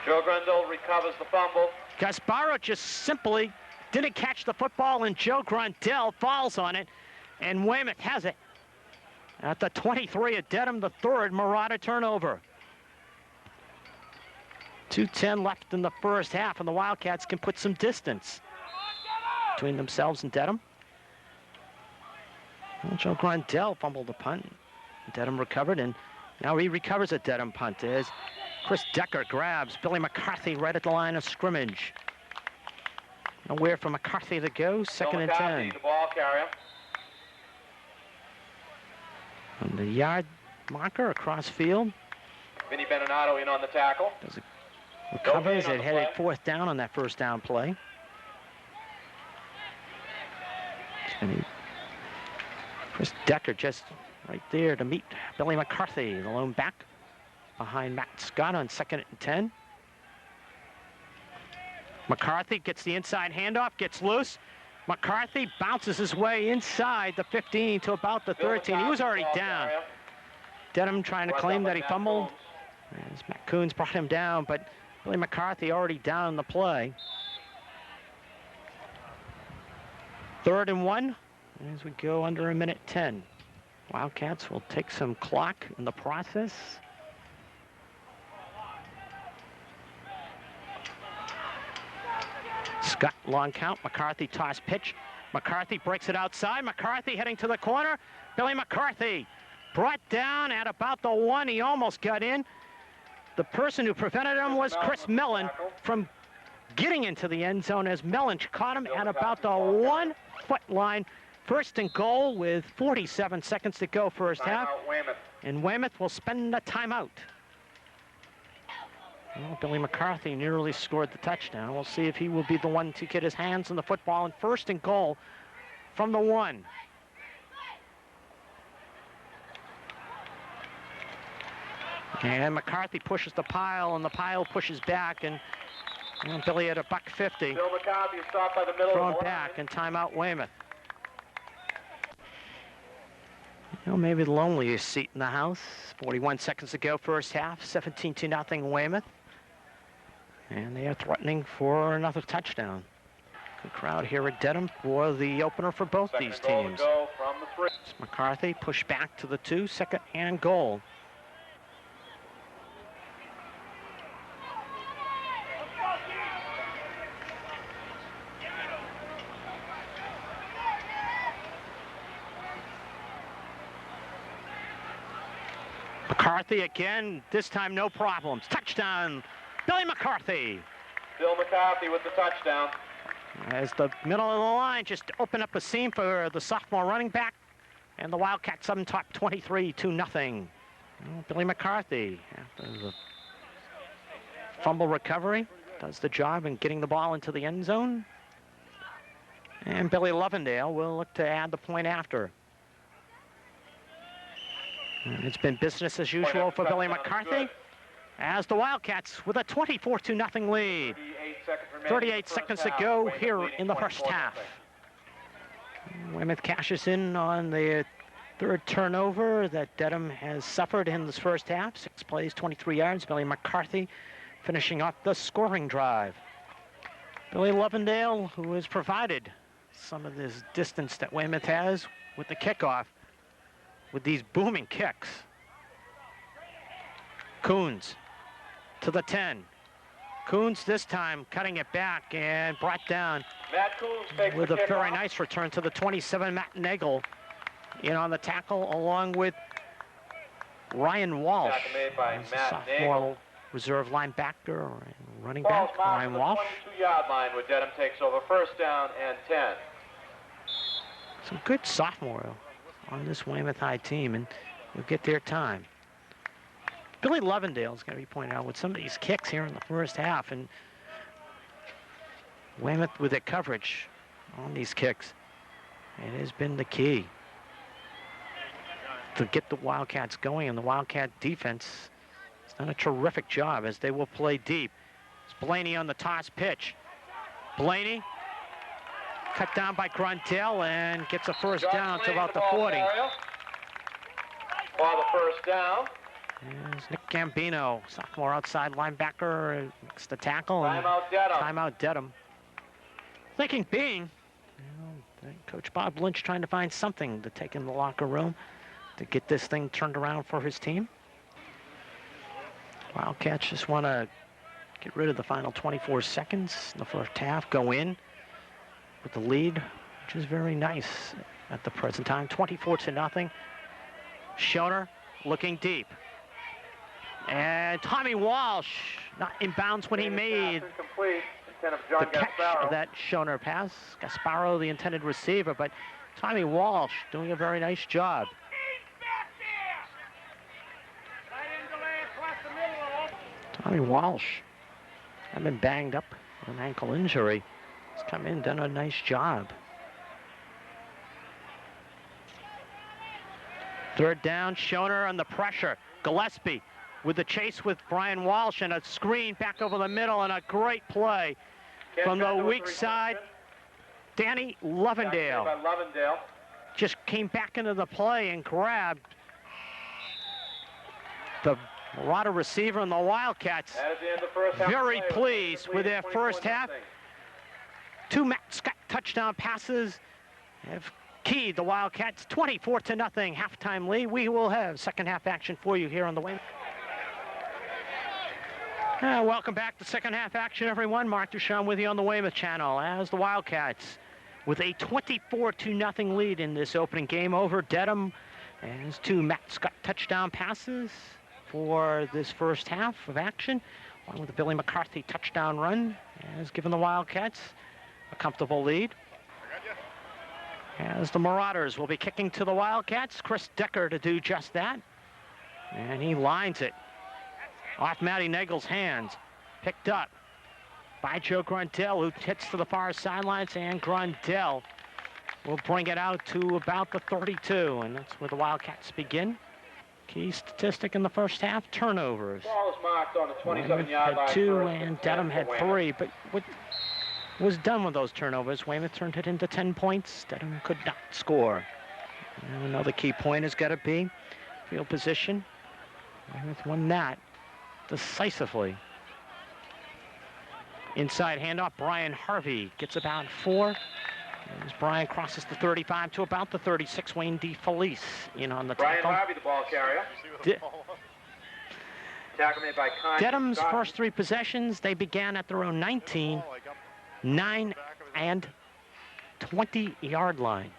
Speaker 2: Joe Grundle recovers the fumble.
Speaker 1: Gasparo just simply didn't catch the football, and Joe Grundell falls on it, and Weymouth has it. At the 23 of Dedham, the 3rd Marauder turnover. 2:10 left in the first half, and the Wildcats can put some distance between themselves and Dedham. Well, Joe Grundell fumbled the punt. Dedham recovered, and now he recovers a Dedham punt as Chris Decker grabs Billy McCarthy right at the line of scrimmage. Nowhere for McCarthy to go, 2nd and 10.
Speaker 2: The ball carrier.
Speaker 1: On the yard marker across field.
Speaker 2: Vinny Beninado in on the tackle.
Speaker 1: Recovers,
Speaker 2: No gain on
Speaker 1: it
Speaker 2: the
Speaker 1: headed
Speaker 2: play.
Speaker 1: 4th down on that 1st down play. And Chris Decker just right there to meet Billy McCarthy, the lone back behind Matt Scott on 2nd and 10. McCarthy gets the inside handoff, gets loose. McCarthy bounces his way inside the 15 to about the 13. He was already down. Dedham trying to claim that he fumbled. As Matt Coons brought him down, but Billy McCarthy already down the play. 3rd and 1 as we go under 1:10. Wildcats will take some clock in the process. Scott long count. McCarthy toss pitch. McCarthy breaks it outside. McCarthy heading to the corner. Billy McCarthy brought down at about the 1. He almost got in. The person who prevented him was Chris Mellon from getting into the end zone as Mellon caught him at about the 1-foot line. 1st and goal with 47 seconds to go first half. And Weymouth will spend the timeout. Well, Billy McCarthy nearly scored the touchdown. We'll see if he will be the one to get his hands on the football. And 1st and goal from the 1. And McCarthy pushes the pile, and the pile pushes back, and And Billy at $1.50.
Speaker 2: Bill McCarthy is stopped by the middle
Speaker 1: Thrown
Speaker 2: of the
Speaker 1: back
Speaker 2: line.
Speaker 1: and timeout Weymouth. You know, maybe the loneliest seat in the house. 41 seconds to go, first half. 17-0 Weymouth. And they are threatening for another touchdown. Good crowd here at Dedham for the opener for both
Speaker 2: Second
Speaker 1: these
Speaker 2: and goal to
Speaker 1: teams.
Speaker 2: go from the 3.
Speaker 1: It's McCarthy pushed back to the 2, second and goal. McCarthy again, this time no problems. Touchdown, Billy McCarthy.
Speaker 2: Bill McCarthy with the touchdown.
Speaker 1: As the middle of the line just opened up a seam for the sophomore running back. And the Wildcats up top 23-0. Billy McCarthy, after the fumble recovery, does the job in getting the ball into the end zone. And Billy Lovendale will look to add the point after. And it's been business as usual for Billy McCarthy as the Wildcats with a 24-0 lead. 38 seconds to go here in the first half. Weymouth cashes in on the third turnover that Dedham has suffered in this first half. 6 plays, 23 yards. Billy McCarthy finishing off the scoring drive. Billy Lovendale, who has provided some of this distance that Weymouth has with the kickoff, with these booming kicks. Coons to the 10. Coons this time cutting it back and brought down
Speaker 2: Matt Coons takes
Speaker 1: with
Speaker 2: the
Speaker 1: a very
Speaker 2: kickoff.
Speaker 1: nice return to the 27, Matt Nagel in on the tackle along with Ryan Walsh.
Speaker 2: Tackle made by
Speaker 1: As the
Speaker 2: Matt
Speaker 1: sophomore
Speaker 2: Nagel.
Speaker 1: reserve linebacker and running
Speaker 2: Ball's
Speaker 1: back,
Speaker 2: marked
Speaker 1: Ryan
Speaker 2: on the
Speaker 1: Walsh.
Speaker 2: 22-yard line where Dedham takes over. First down and 10.
Speaker 1: Some good sophomore on this Weymouth High team, and you'll get their time. Billy Lovendale's got to be pointed out with some of these kicks here in the first half, and Weymouth with their coverage on these kicks. It has been the key to get the Wildcats going, and the Wildcat defense has done a terrific job as they will play deep. It's Blaney on the toss pitch. Blaney cut down by Gruntel and gets a first down to about the 40.
Speaker 2: For the first down.
Speaker 1: There's Nick Gambino, sophomore outside linebacker, makes the tackle. And
Speaker 2: Timeout Dedham.
Speaker 1: timeout Dedham. Thinking being, Coach Bob Lynch trying to find something to take in the locker room to get this thing turned around for his team. Wildcats just want to get rid of the final 24 seconds in the first half, go in with the lead, which is very nice at the present time. 24-0. Schoner looking deep. And Tommy Walsh not in bounds when he made
Speaker 2: Incomplete. Intent of
Speaker 1: the
Speaker 2: John
Speaker 1: catch
Speaker 2: Gasparo.
Speaker 1: of that Schoner pass. Gasparo, the intended receiver, but Tommy Walsh doing a very nice job. Tommy Walsh, I've been banged up with an ankle injury. He's come in, done a nice job. Third down, Schoner on the pressure. Gillespie with the chase with Brian Walsh and a screen back over the middle and a great play from the weak side. Danny Lovendale
Speaker 2: By Lovendale.
Speaker 1: just came back into the play and grabbed the Marauder receiver and the Wildcats.
Speaker 2: That is the end of the first half.
Speaker 1: Very
Speaker 2: play.
Speaker 1: pleased with their first half. 2 Matt Scott touchdown passes have keyed the Wildcats 24-0 halftime lead. We will have second half action for you here on the Weymouth. Welcome back to second half action, everyone. Mark Duchamp with you on the Weymouth channel as the Wildcats with a 24-0 lead in this opening game over Dedham. As 2 Matt Scott touchdown passes for this first half of action. One with the Billy McCarthy touchdown run has given the Wildcats a comfortable lead. As the Marauders will be kicking to the Wildcats, Chris Decker to do just that. And he lines it off Matty Nagel's hands. Picked up by Joe Gruntel, who hits to the far sidelines, and Gruntel will bring it out to about the 32, and that's where the Wildcats begin. Key statistic in the first half, turnovers.
Speaker 2: Ball is marked on the
Speaker 1: Weymouth
Speaker 2: 27-yard line.
Speaker 1: had 2
Speaker 2: first
Speaker 1: and Dedham had
Speaker 2: for
Speaker 1: 3, but what was done with those turnovers? Weymouth turned it into 10 points. Dedham could not score. And another key point has got to be field position. Weymouth won that decisively. Inside handoff, Brian Harvey gets about 4. As Brian crosses the 35 to about the 36, Wayne D. Felice in on the
Speaker 2: Brian
Speaker 1: tackle.
Speaker 2: Harvey, the ball carrier. Tackle made by Connie.
Speaker 1: Dedham's first 3 possessions, they began at their own 19, 9 and 20-yard line.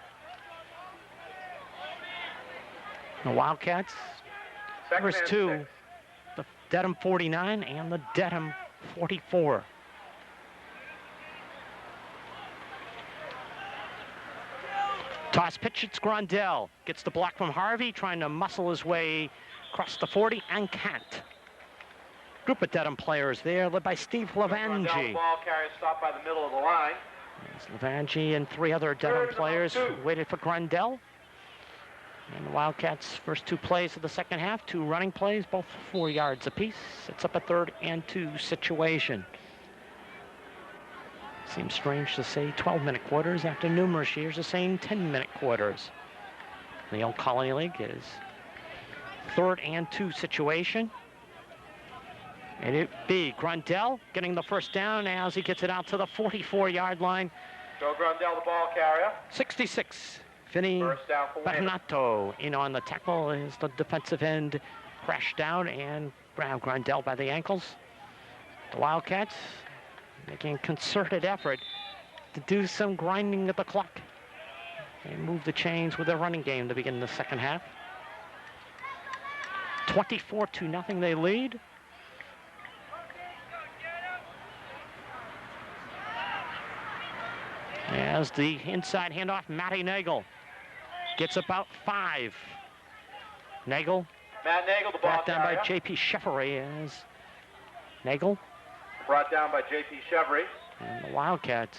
Speaker 1: The Wildcats, first 2, the Dedham 49 and the Dedham 44. Toss pitch, it's Grondell. Gets the block from Harvey, trying to muscle his way across the 40 and can't. Group of Dedham players there, led by Steve Levangi.
Speaker 2: The ball carrier stopped by the middle of the line.
Speaker 1: Levangi and 3 other Dedham players waited for Grondell. And the Wildcats' first 2 plays of the second half, 2 running plays, both 4 yards apiece. It's up a 3rd and 2 situation. Seems strange to say 12-minute quarters after numerous years of saying 10-minute quarters. The Old Colony League is 3rd and 2 situation. And it be Grondell getting the first down as he gets it out to the 44-yard line.
Speaker 2: Joe Grondell, the ball carrier.
Speaker 1: 66. Vinny
Speaker 2: First down for Weymouth.
Speaker 1: Bernato in on the tackle as the defensive end crashed down and grabbed Grondell by the ankles. The Wildcats making a concerted effort to do some grinding of the clock and move the chains with their running game to begin the second half. 24-0 they lead. As the inside handoff, Matty Nagel gets about 5. Nagel,
Speaker 2: Matt Nagel, the ball
Speaker 1: brought down
Speaker 2: carrier.
Speaker 1: by J.P. Chevery as Nagel
Speaker 2: Brought down by J.P. Chevery.
Speaker 1: and the Wildcats.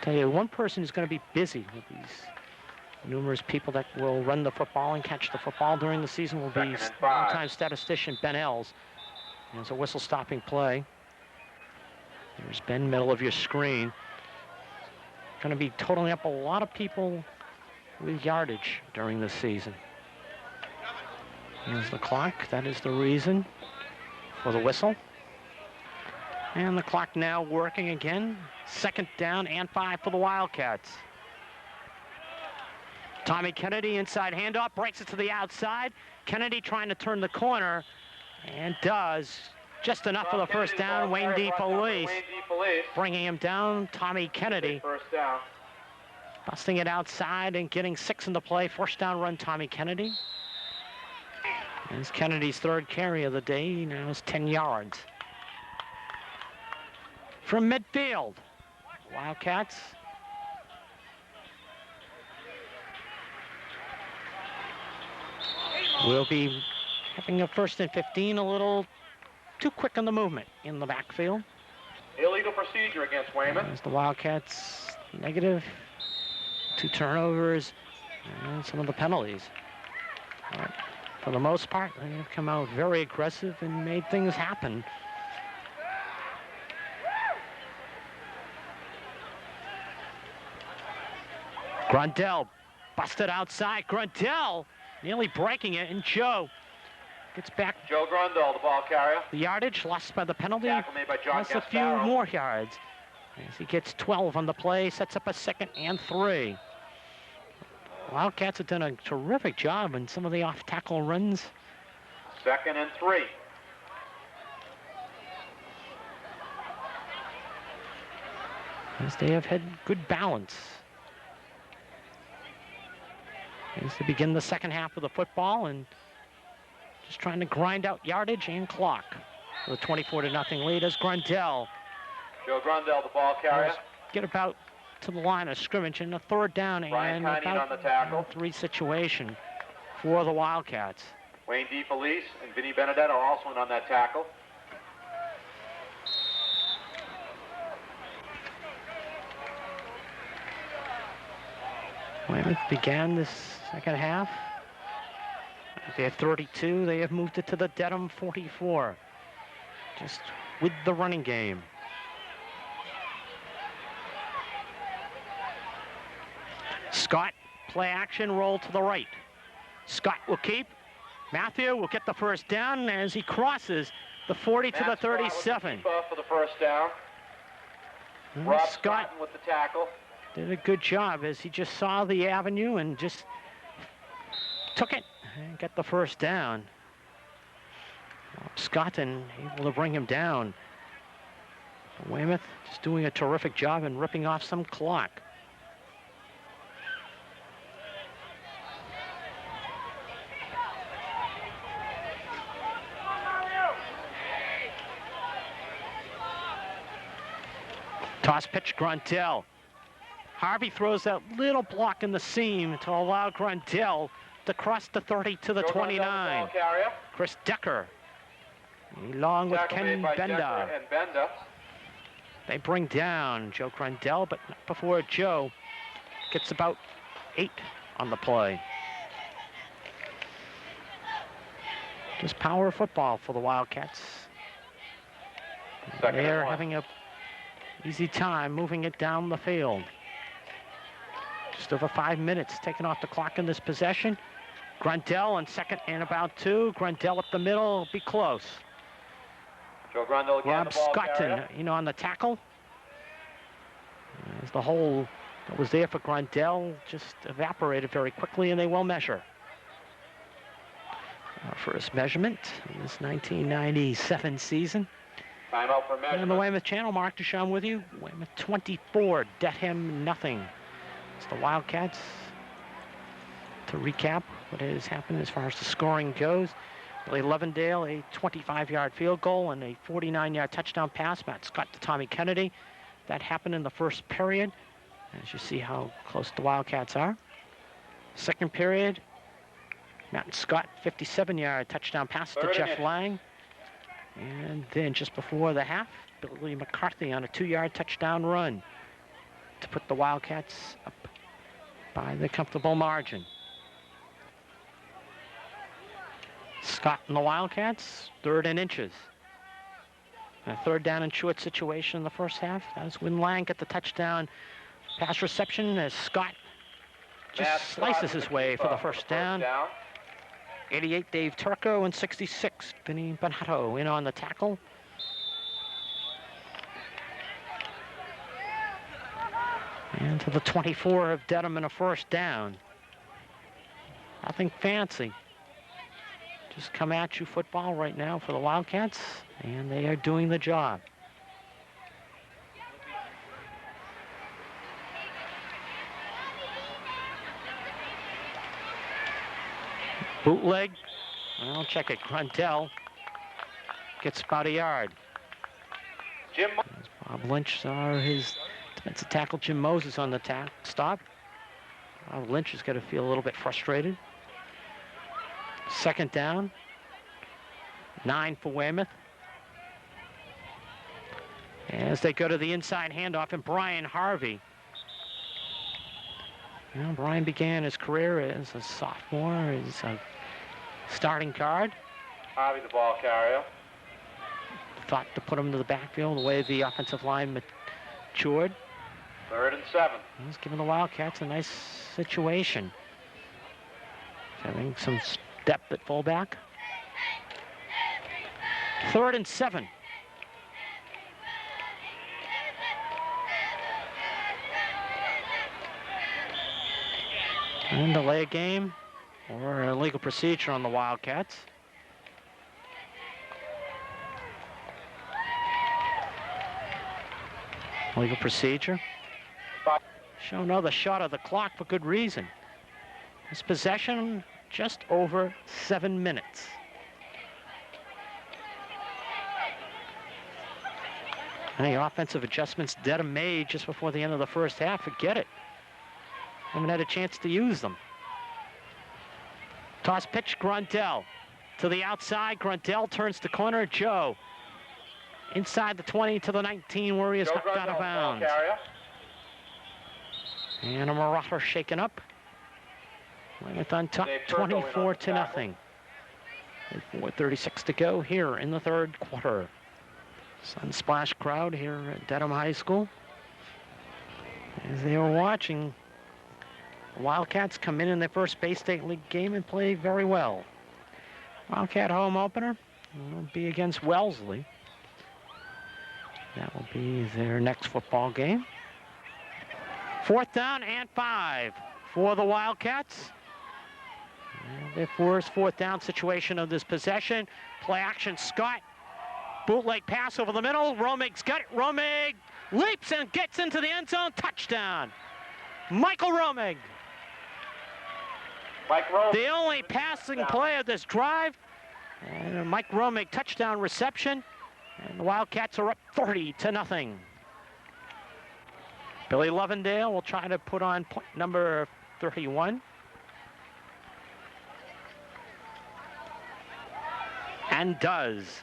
Speaker 1: Tell you, one person who's going to be busy with these numerous people that will run the football and catch the football during the season will be
Speaker 2: Second and 5.
Speaker 1: longtime statistician Ben Ells. There's a whistle-stopping play. There's Ben, middle of your screen. Going to be totaling up a lot of people with yardage during the season. Here's the clock. That is the reason for the whistle. And the clock now working again. 2nd down and 5 for the Wildcats. Tommy Kennedy inside handoff, breaks it to the outside. Kennedy trying to turn the corner and does just enough for the first down. Wayne D. Felice bringing him down. Tommy Kennedy
Speaker 2: First down.
Speaker 1: busting it outside and getting 6 in the play. First down run, Tommy Kennedy. It's Kennedy's 3rd carry of the day. Now it's 10 yards. From midfield, Wildcats. We'll be having a 1st and 15, a little too quick on the movement in the backfield.
Speaker 2: Illegal procedure against Weymouth.
Speaker 1: As the Wildcats negative, 2 turnovers, and some of the penalties. But for the most part, they have come out very aggressive and made things happen. Grondell busted outside. Grondell nearly breaking it, and Joe gets back.
Speaker 2: Joe Grondell, the ball carrier.
Speaker 1: The yardage lost by the penalty.
Speaker 2: Tackle made by John
Speaker 1: Plus a few
Speaker 2: Gasparo.
Speaker 1: more yards. As he gets 12 on the play, sets up a 2nd and 3. Wildcats have done a terrific job in some of the off-tackle runs.
Speaker 2: 2nd and 3.
Speaker 1: As they have had good balance. As they begin the second half of the football and just trying to grind out yardage and clock. With a 24-0 lead as Grondell
Speaker 2: Joe Grondell, the ball carrier.
Speaker 1: get about to the line of scrimmage in a 3rd down
Speaker 2: Brian
Speaker 1: and
Speaker 2: Coney
Speaker 1: about
Speaker 2: on the tackle.
Speaker 1: 3 situation for the Wildcats.
Speaker 2: Wayne D. Felice and Vinny Benedetto are also in on that tackle.
Speaker 1: Weymouth began this Second half. They have 32. They have moved it to the Dedham 44. Just with the running game. Scott, play action, roll to the right. Scott will keep. Matthew will get the first down as he crosses the 40 to the 37.
Speaker 2: For the first down. Rob Scott with the tackle.
Speaker 1: Did a good job as he just saw the avenue and just took it and got the first down. Scott and able to bring him down. Weymouth just doing a terrific job and ripping off some clock. Toss pitch, Gruntel. Harvey throws that little block in the seam to allow Gruntel to cross the 30 to the 29. Chris Decker, along with Ken Benda. They bring down Joe Gruntel, but not before Joe gets about 8 on the play. Just power football for the Wildcats. They're having a easy time moving it down the field. Just over 5 minutes taken off the clock in this possession. Gruntel on second and about 2. Gruntel up the middle, be close.
Speaker 2: Joe Grundle again,
Speaker 1: Rob Scotton, on the tackle. As the hole that was there for Gruntel just evaporated very quickly, and they will measure. Our first measurement in this 1997 season.
Speaker 2: Timeout for measurement.
Speaker 1: And the Weymouth Channel, Mark Duchamp with you. Weymouth 24, Dedham nothing. It's the Wildcats. To recap what has happened as far as the scoring goes. Billy Levendale, a 25-yard field goal and a 49-yard touchdown pass. Matt Scott to Tommy Kennedy. That happened in the first period, as you see how close the Wildcats are. Second period, Matt Scott, 57-yard touchdown pass to Jeff Lang. And then just before the half, Billy McCarthy on a 2-yard touchdown run to put the Wildcats up by the comfortable margin. Scott and the Wildcats, 3rd and inches. A 3rd down and short situation in the first half. That was when Lang got the touchdown pass reception as Scott just slices his way for the first down. 88, Dave Turco, and 66, Vinny Bonato in on the tackle. And to the 24 of Dedham and a first down. Nothing fancy. Just come at you football right now for the Wildcats, and they are doing the job. Bootleg, I'll check it. Gruntel gets about a yard.
Speaker 2: Jim.
Speaker 1: As Bob Lynch saw his defensive tackle Jim Moses on the stop. Bob Lynch has got to feel a little bit frustrated. Second down, 9 for Weymouth. As they go to the inside handoff, and Brian Harvey. Brian began his career as a sophomore, as a starting guard.
Speaker 2: Harvey, the ball carrier.
Speaker 1: Thought to put him to the backfield the way the offensive line matured.
Speaker 2: 3rd and 7.
Speaker 1: He's giving the Wildcats a nice situation. Having some depth at fullback. 3rd and 7. And delay a game or a legal procedure on the Wildcats. Legal procedure. Show another shot of the clock for good reason. This possession just over 7 minutes. Any offensive adjustments Dedham made just before the end of the first half, forget it. Haven't had a chance to use them. Toss pitch, Gruntel. To the outside, Gruntel turns the corner, Joe. Inside the 20 to the 19, Warriors hooked out of bounds. And a marauder shaken up. Weymouth on top,
Speaker 2: Dave Turco in on the
Speaker 1: 24 to
Speaker 2: tackle.
Speaker 1: nothing. With 4:36 to go here in the third quarter. Sunsplash crowd here at Dedham High School. As they were watching, the Wildcats come in their first Bay State League game and play very well. Wildcat home opener will be against Wellesley. That will be their next football game. 4th down and 5 for the Wildcats. And their first 4th down situation of this possession. Play action, Scott. Bootleg pass over the middle. Romig's got it. Romig leaps and gets into the end zone. Touchdown. Michael Romig.
Speaker 2: Mike Romig.
Speaker 1: The only passing play of this drive. And a Mike Romig touchdown reception. And the Wildcats are up 30 to nothing. Billy Lovendale will try to put on point number 31. And does.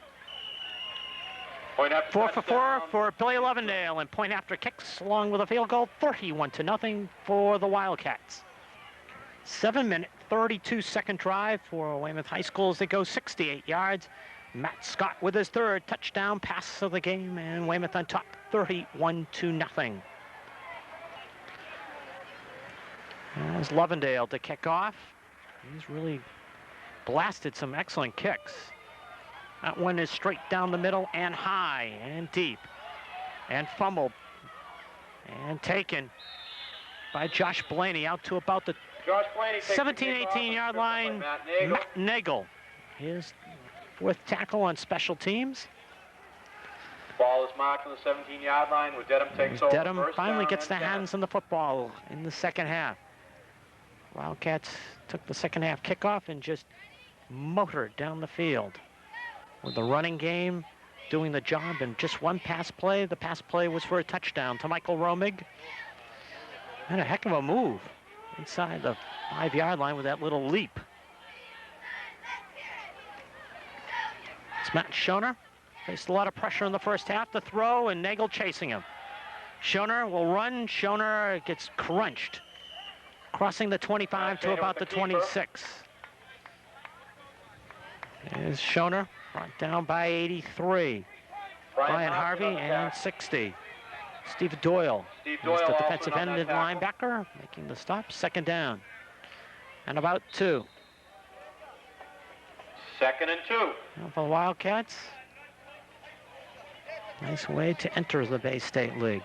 Speaker 2: Point after
Speaker 1: 4 for 4
Speaker 2: touchdown.
Speaker 1: for Billy Lovendale, and point after kicks along with a field goal, 31 to nothing for the Wildcats. 7-minute, 32-second drive for Weymouth High School as they go 68 yards. Matt Scott with his third touchdown pass of the game, and Weymouth on top, 31 to nothing. As Lovendale to kick off. He's really blasted some excellent kicks. That one is straight down the middle and high and deep. And fumbled. And taken by Josh Blaney out to about the
Speaker 2: Josh Blaney takes
Speaker 1: 17,
Speaker 2: the kick
Speaker 1: 18
Speaker 2: off.
Speaker 1: yard line. Matt Nagel, his 4th tackle on special teams.
Speaker 2: Ball is marked on the 17-yard line where Dedham takes over.
Speaker 1: Dedham
Speaker 2: First
Speaker 1: finally
Speaker 2: down
Speaker 1: gets
Speaker 2: and
Speaker 1: their
Speaker 2: 10.
Speaker 1: hands on the football in the second half. Wildcats took the second half kickoff and just motored down the field. With the running game doing the job and just one pass play. The pass play was for a touchdown to Michael Romig. And a heck of a move inside the 5-yard line with that little leap. It's Matt Schoner. Faced a lot of pressure in the first half to throw, and Nagel chasing him. Schoner will run. Schoner gets crunched. Crossing the 25 to about the 26. Is Schoner brought down by 83. Brian Harvey and 60. Steve Doyle is the defensive end and linebacker, making the stop. 2nd down. And about 2.
Speaker 2: 2nd and 2.
Speaker 1: Now for the Wildcats. Nice way to enter the Bay State League.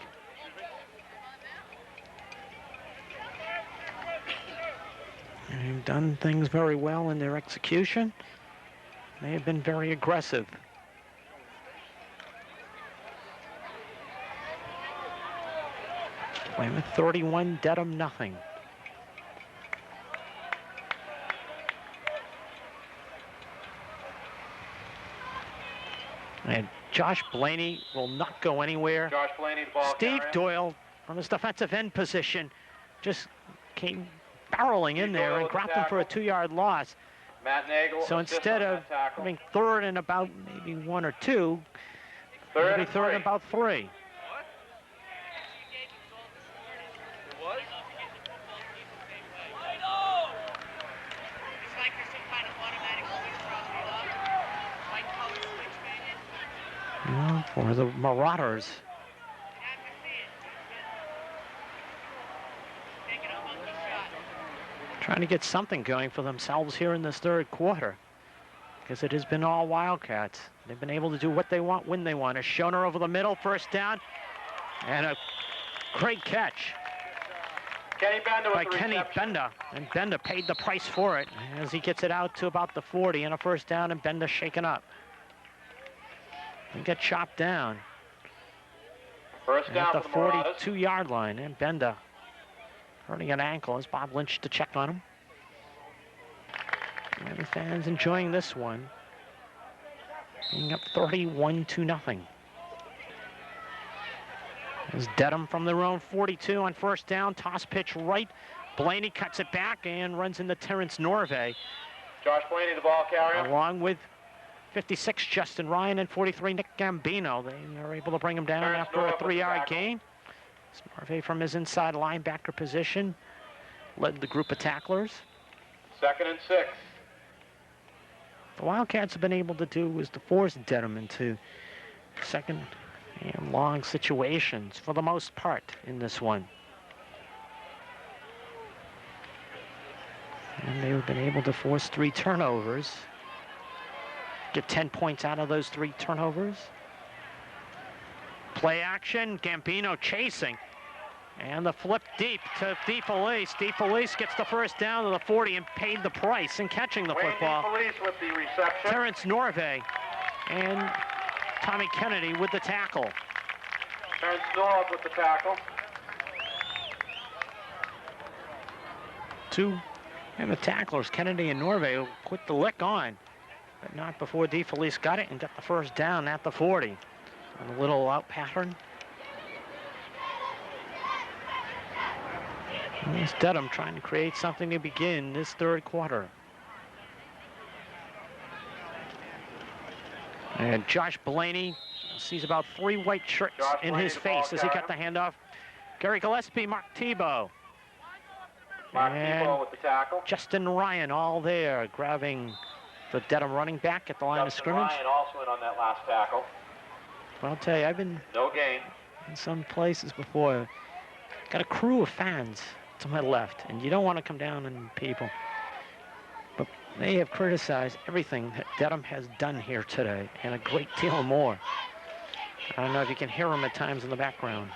Speaker 1: They've done things very well in their execution. They have been very aggressive. Weymouth 31, Dedham nothing. And Josh Blaney will not go anywhere.
Speaker 2: Josh Blaney, the ball
Speaker 1: Steve
Speaker 2: carrier.
Speaker 1: Doyle from his defensive end position just came barreling in there and grabbed him for a 2-yard loss.
Speaker 2: Matt Nagel.
Speaker 1: So
Speaker 2: assist
Speaker 1: instead
Speaker 2: on
Speaker 1: of
Speaker 2: that tackle.
Speaker 1: having 3rd and about maybe 1 or 2,
Speaker 2: Third
Speaker 1: maybe
Speaker 2: and
Speaker 1: 3rd
Speaker 2: three.
Speaker 1: and about 3. For the Marauders. Trying to get something going for themselves here in this third quarter, because it has been all Wildcats. They've been able to do what they want when they want. A Schoner over the middle, 1st down, and a great catch
Speaker 2: Kenny Bender
Speaker 1: by
Speaker 2: with the
Speaker 1: Kenny
Speaker 2: reception.
Speaker 1: Bender, and Bender paid the price for it as he gets it out to about the 40 and a 1st down, and Bender shaken up. He got chopped down
Speaker 2: First
Speaker 1: at
Speaker 2: down
Speaker 1: the
Speaker 2: for the Marauders.
Speaker 1: 42-yard line, and Bender hurting an ankle as Bob Lynch to check on him. And the fans enjoying this one. Being up 31 to nothing. As Dedham from their own 42 on 1st down, toss pitch right. Blaney cuts it back and runs into Terrence Norvay,
Speaker 2: Josh Blaney, the ball carrier.
Speaker 1: along with 56 Justin Ryan and 43 Nick Gambino. They are able to bring him down
Speaker 2: Terrence
Speaker 1: after a
Speaker 2: Norvay with the
Speaker 1: 3-yard
Speaker 2: tackle.
Speaker 1: gain. Norvay from his inside linebacker position led the group of tacklers.
Speaker 2: 2nd and 6.
Speaker 1: The Wildcats have been able to do is to force Dedham into second and long situations for the most part in this one. And they've been able to force 3 turnovers. Get 10 points out of those 3 turnovers. Play action, Gambino chasing. And the flip deep to DeFelice. DeFelice gets the first down to the 40 and paid the price in catching the football.
Speaker 2: DeFelice with the reception.
Speaker 1: Terrence Norvay and Tommy Kennedy with the tackle.
Speaker 2: Terrence Norv with the tackle.
Speaker 1: 2 and the tacklers, Kennedy and Norvay, put the lick on, but not before DeFelice got it and got the first down at the 40. On a little out pattern. And it's Dedham trying to create something to begin this third quarter. And Josh Blaney sees about 3 white shirts in his face as he got the handoff. Gary Gillespie, Mark Tebow.
Speaker 2: Mark Tebow with the tackle.
Speaker 1: Justin Ryan all there, grabbing the Dedham running back at the line of scrimmage.
Speaker 2: Ryan also in on that last tackle.
Speaker 1: Well, I'll tell you, I've been
Speaker 2: no gain
Speaker 1: in some places before. Got a crew of fans to my left, and you don't want to come down on people. But they have criticized everything that Dedham has done here today, and a great deal more. I don't know if you can hear them at times in the background.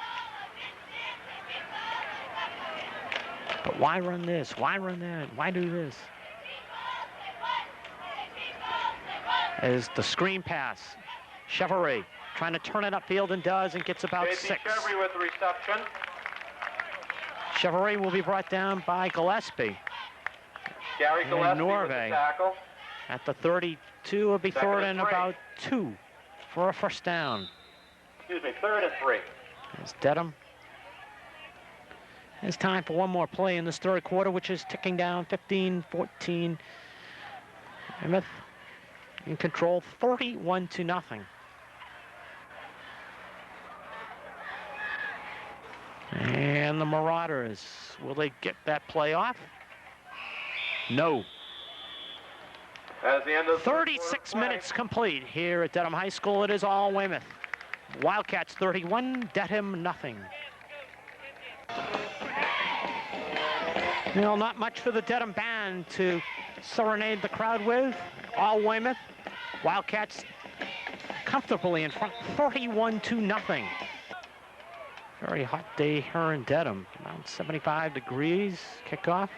Speaker 1: But why run this? Why run that? Why do this? As the screen pass, Chevrolet trying to turn it upfield and does, and gets about 6.
Speaker 2: Chevrolet with the reception.
Speaker 1: Chevrolet will be brought down by Gillespie.
Speaker 2: Gary
Speaker 1: And
Speaker 2: Gillespie with
Speaker 1: Norvay
Speaker 2: the tackle.
Speaker 1: at the 32 will be
Speaker 2: 2nd
Speaker 1: third
Speaker 2: and
Speaker 1: and
Speaker 2: 3.
Speaker 1: about 2 for a first down.
Speaker 2: Excuse me, 3rd and 3.
Speaker 1: As Dedham. It's time for one more play in this third quarter, which is ticking down 15-14. Weymouth in control 31-0. And the Marauders, will they get that play off? No.
Speaker 2: As the end of the
Speaker 1: 36 minutes complete here at Dedham High School. It is all Weymouth. Wildcats 31, Dedham nothing. You know, not much for the Dedham band to serenade the crowd with. All Weymouth. Wildcats comfortably in front, 31-0. Very hot day here in Dedham. Around 75 degrees. Kickoff.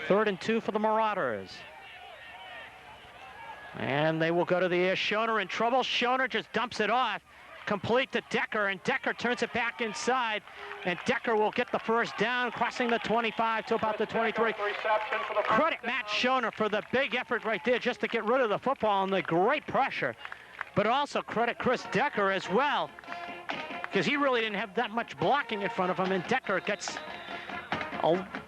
Speaker 1: 3rd and 2 for the Marauders. And they will go to the air. Schoner in trouble. Schoner just dumps it off. Complete to Decker, and Decker turns it back inside. And Decker will get the first down, crossing the 25 to about the 23. Credit Matt Schoner for the big effort right there just to get rid of the football and the great pressure. But also credit Chris Decker as well, because he really didn't have that much blocking in front of him, and Decker gets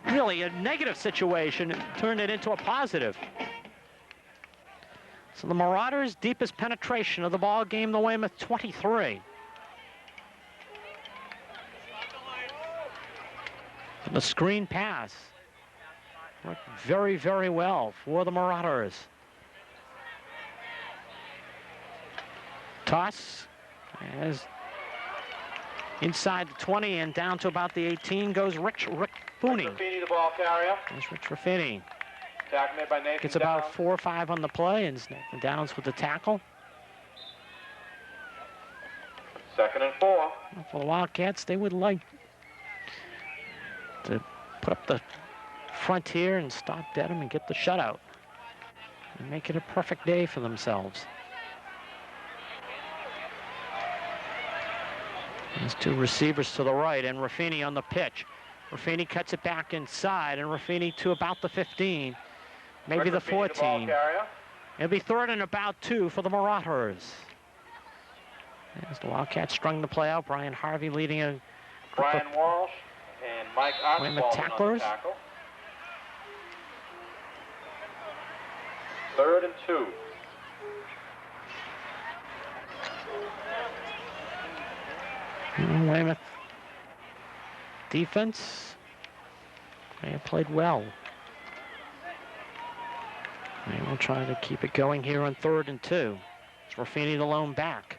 Speaker 1: really a negative situation and turned it into a positive. So the Marauders' deepest penetration of the ball game, the Weymouth 23. And the screen pass worked very, very well for the Marauders. Toss as inside the 20 and down to about the 18 goes Rick Fooney.
Speaker 2: Raffini, the ball carrier.
Speaker 1: There's Rich Raffini.
Speaker 2: Tackle made by Nathan
Speaker 1: Gets about
Speaker 2: Downs.
Speaker 1: 4 or 5 on the play, and Nathan Downs with the tackle.
Speaker 2: 2nd and 4.
Speaker 1: For the Wildcats, they would like to put up the front here and stop Dedham and get the shutout and make it a perfect day for themselves. There's 2 receivers to the right, and Raffini on the pitch. Raffini cuts it back inside, and Raffini to about the 15, maybe the 14. It'll be 3rd and about 2 for the Marauders. As the Wildcats strung the play out, Brian Harvey leading a
Speaker 2: Brian Walsh and Mike
Speaker 1: Weymouth
Speaker 2: Archibald
Speaker 1: tacklers.
Speaker 2: on the tackle. 3rd and 2.
Speaker 1: Weymouth defense, they have played well. They will try to keep it going here on 3rd and 2. It's Ruffini the lone back.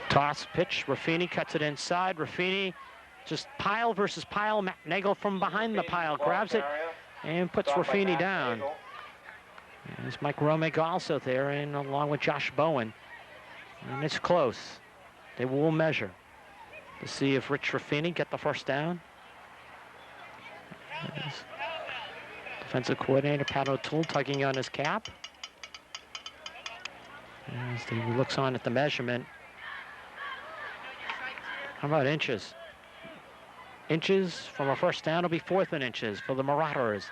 Speaker 1: Toss pitch. Ruffini cuts it inside. Ruffini just pile versus pile. Matt Nagel from behind the pile grabs it and puts Ruffini down. There's Mike Romig also there, and along with Josh Bowen. And it's close. They will measure to see if Rich Ruffini get the first down. Defensive coordinator Pat O'Toole tugging on his cap. As he looks on at the measurement. How about inches? Inches from a first down will be 4th and inches for the Marauders.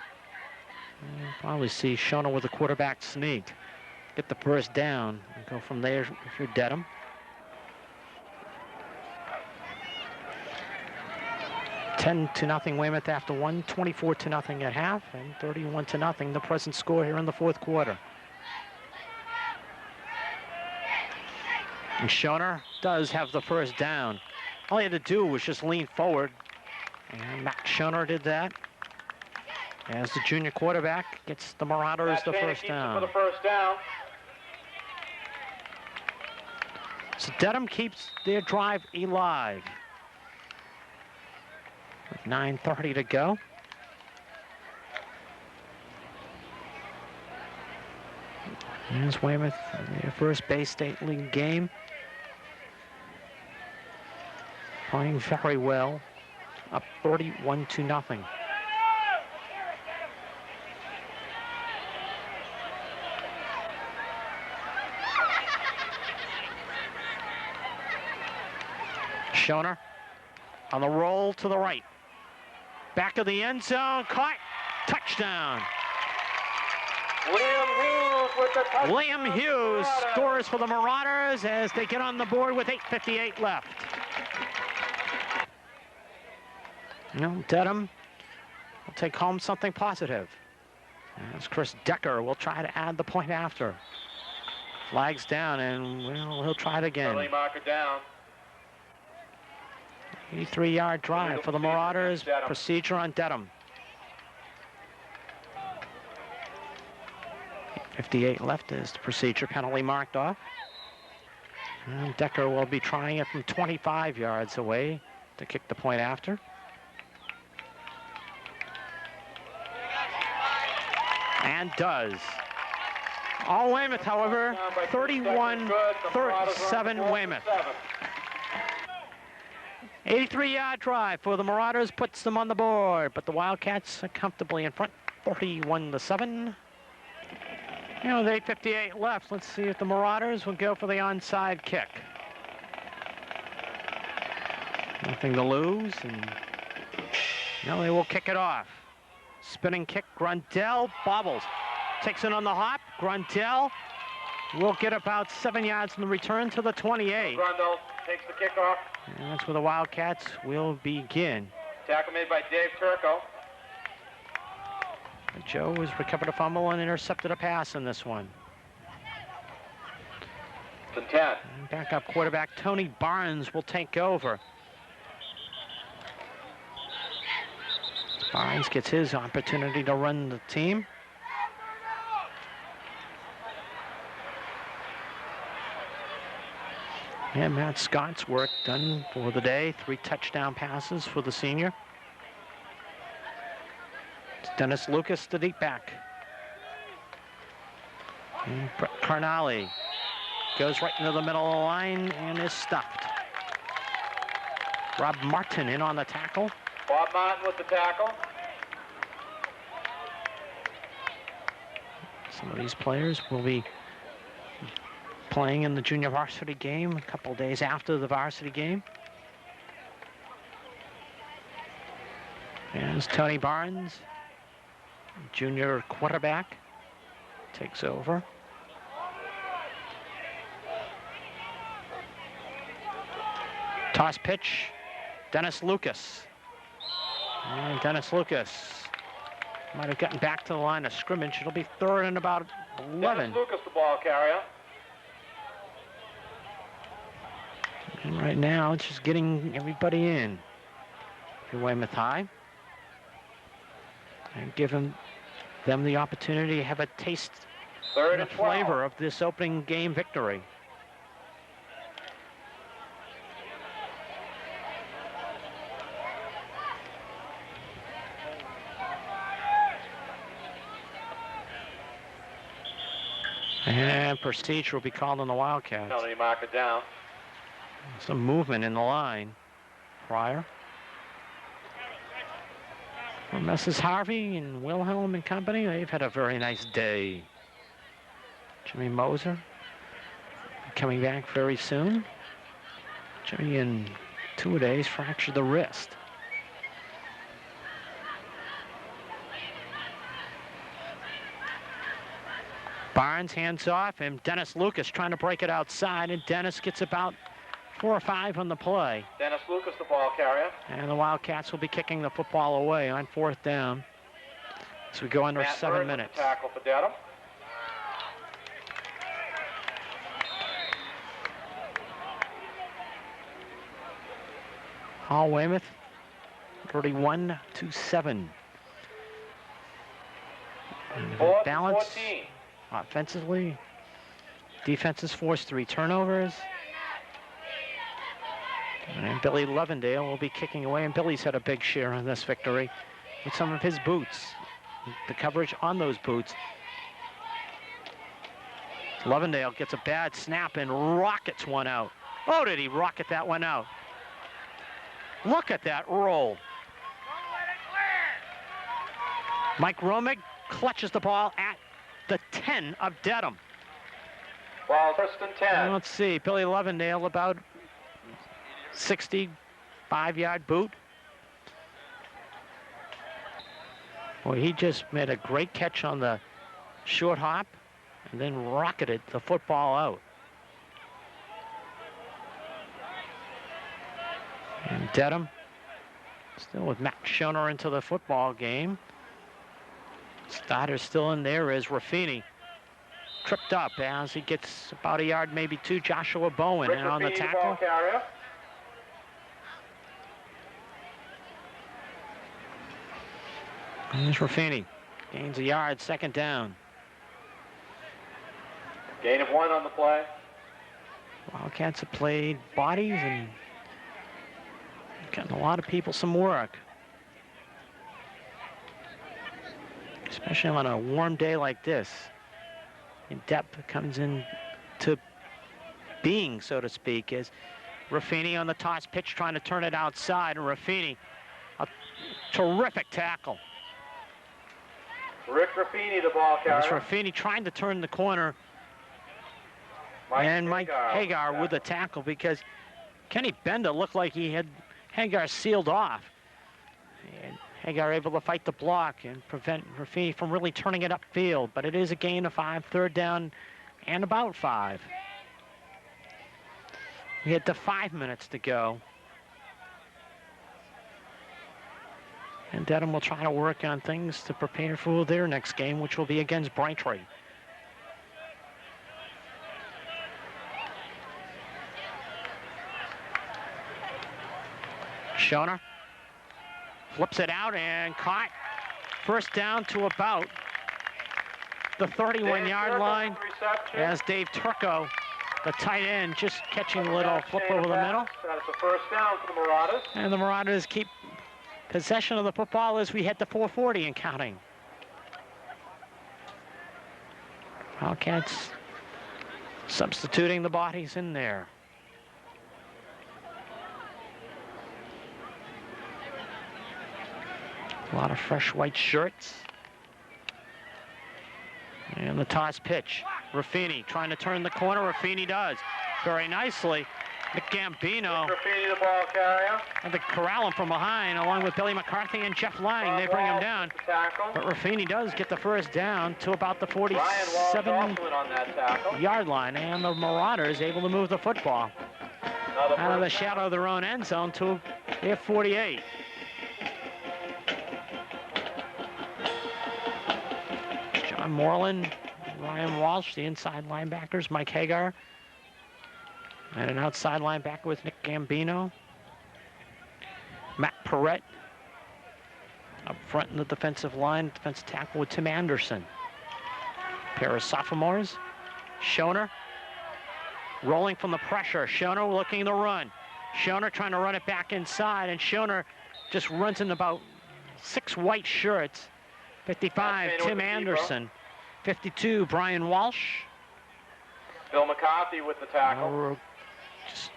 Speaker 1: You'll probably see Shona with a quarterback sneak. Get the first down and go from there if you're Dedham. $10-0 Weymouth after 1, 24-0 at half, and 31-0 the present score here in the 4th quarter. And Schoner does have the first down. All he had to do was just lean forward, and Matt Schoner did that. As the junior quarterback gets the Marauders the first down.
Speaker 2: For the first down.
Speaker 1: So Dedham keeps their drive alive. With 9:30 to go. Here's Weymouth, their first Bay State League game. Playing very well, up 31-0. Schoner on the roll to the right. Back of the end zone, caught, touchdown.
Speaker 2: Liam Hughes with the touchdown.
Speaker 1: Liam Hughes scores for the Marauders as they get on the board with 8:58 left. Dedham will take home something positive. As Chris Decker will try to add the point after. Flags down, and well, he'll try it again.
Speaker 2: Early marker down.
Speaker 1: 83-yard drive for the Marauders. Procedure on Dedham. 58 left is the procedure penalty marked off. And Decker will be trying it from 25 yards away to kick the point after. And does. All Weymouth, however, 31-37 Weymouth. 83-yard drive for the Marauders puts them on the board, but the Wildcats are comfortably in front, 31-7. With 8:58 left, let's see if the Marauders will go for the onside kick. Nothing to lose, and they will kick it off. Spinning kick, Grundell bobbles. Takes it on the hop. Grundell will get about 7 yards in the return to the 28.
Speaker 2: Grundell takes the kickoff.
Speaker 1: And that's where the Wildcats will begin.
Speaker 2: Tackle made by Dave Turco.
Speaker 1: Joe has recovered a fumble and intercepted a pass in this one.
Speaker 2: The 10.
Speaker 1: And backup quarterback Tony Barnes will take over. Barnes gets his opportunity to run the team. And Matt Scott's work done for the day. 3 touchdown passes for the senior. It's Dennis Lucas, the deep back. And Brett Carnali goes right into the middle of the line and is stuffed. Rob Martin in on the tackle.
Speaker 2: Bob Martin with the tackle.
Speaker 1: Some of these players will be playing in the junior varsity game a couple days after the varsity game. There's Tony Barnes, junior quarterback, takes over. Toss pitch, Dennis Lucas. And Dennis Lucas might have gotten back to the line of scrimmage. It'll be 3rd and about 11.
Speaker 2: Dennis Lucas, the ball carrier.
Speaker 1: And right now, it's just getting everybody in. for Weymouth High. And give them the opportunity to have a taste
Speaker 2: Third
Speaker 1: and
Speaker 2: and
Speaker 1: the
Speaker 2: 12.
Speaker 1: flavor of this opening game victory. And procedure will be called on the Wildcats.
Speaker 2: Penalty, mark it down.
Speaker 1: Some movement in the line prior. For Mrs. Harvey and Wilhelm and company, they've had a very nice day. Jimmy Moser coming back very soon. Jimmy in 2 days fractured the wrist. Barnes hands off, and Dennis Lucas trying to break it outside, and Dennis gets about 4 or 5 on the play.
Speaker 2: Dennis Lucas, the ball carrier.
Speaker 1: And the Wildcats will be kicking the football away on 4th down as we go under
Speaker 2: Matt
Speaker 1: 7
Speaker 2: Bird
Speaker 1: minutes.
Speaker 2: with the tackle for Dedham.
Speaker 1: Hall Weymouth 31-7.
Speaker 2: Fourth and
Speaker 1: Balance
Speaker 2: 14.
Speaker 1: offensively. Defense has forced 3 turnovers. And Billy Lovendale will be kicking away, and Billy's had a big share in this victory with some of his boots. The coverage on those boots. Lovendale gets a bad snap and rockets one out. Oh, did he rocket that one out? Look at that roll. Mike Romig clutches the ball at the 10 of Dedham.
Speaker 2: Ball first and 10.
Speaker 1: Let's see, Billy Lovendale about 65-yard boot. Well, he just made a great catch on the short hop and then rocketed the football out. And Dedham still with Matt Schoner into the football game. Starter still in there is Raffini. Tripped up as he gets about a yard, maybe 2. Joshua Bowen
Speaker 2: Rick
Speaker 1: and on the
Speaker 2: Raffini,
Speaker 1: tackle.
Speaker 2: ball carrier.
Speaker 1: Here's Raffini. Gains a yard, 2nd down.
Speaker 2: Gain of 1 on the play.
Speaker 1: Wildcats have played bodies and gotten a lot of people some work. Especially on a warm day like this. And depth comes in to being, so to speak, as Raffini on the toss pitch trying to turn it outside, and Raffini, a terrific tackle.
Speaker 2: Rick Raffini, the ball carrier.
Speaker 1: It's Raffini trying to turn the corner, and Mike Hagar with the tackle, because Kenny Benda looked like he had Hagar sealed off. And Hagar able to fight the block and prevent Raffini from really turning it upfield, but it is a gain of 5, 3rd down and about 5. We had the 5 minutes to go. And Dedham will try to work on things to prepare for their next game, which will be against Braintree. Schoner flips it out and caught. 1st down to about the 31-yard line as Dave Turco, the tight end, just catching a little flip over the middle.
Speaker 2: That's a 1st down for the Marauders.
Speaker 1: And the Marauders keep possession of the football as we hit the 4:40 and counting. Wildcats substituting the bodies in there. A lot of fresh white shirts. And the toss pitch. Raffini trying to turn the corner. Raffini does very nicely. Nick Gambino.
Speaker 2: Raffini, the ball carrier.
Speaker 1: And they corral him from behind, along with Billy McCarthy and Jeff Lang. They bring him down. But Raffini does get the 1st down to about the 47-yard line. And the Marauders able to move the football out of the shadow of their own end zone to their 48. John Moreland, Ryan Walsh, the inside linebackers, Mike Hagar. And an outside linebacker with Nick Gambino. Matt Perrett up front in the defensive line, defensive tackle with Tim Anderson. Pair of sophomores. Schoner rolling from the pressure. Schoner looking to run. Schoner trying to run it back inside, and Schoner just runs in about 6 white shirts. 55, Tim Anderson. 52, Brian Walsh.
Speaker 2: Bill McCarthy with the tackle.
Speaker 1: Just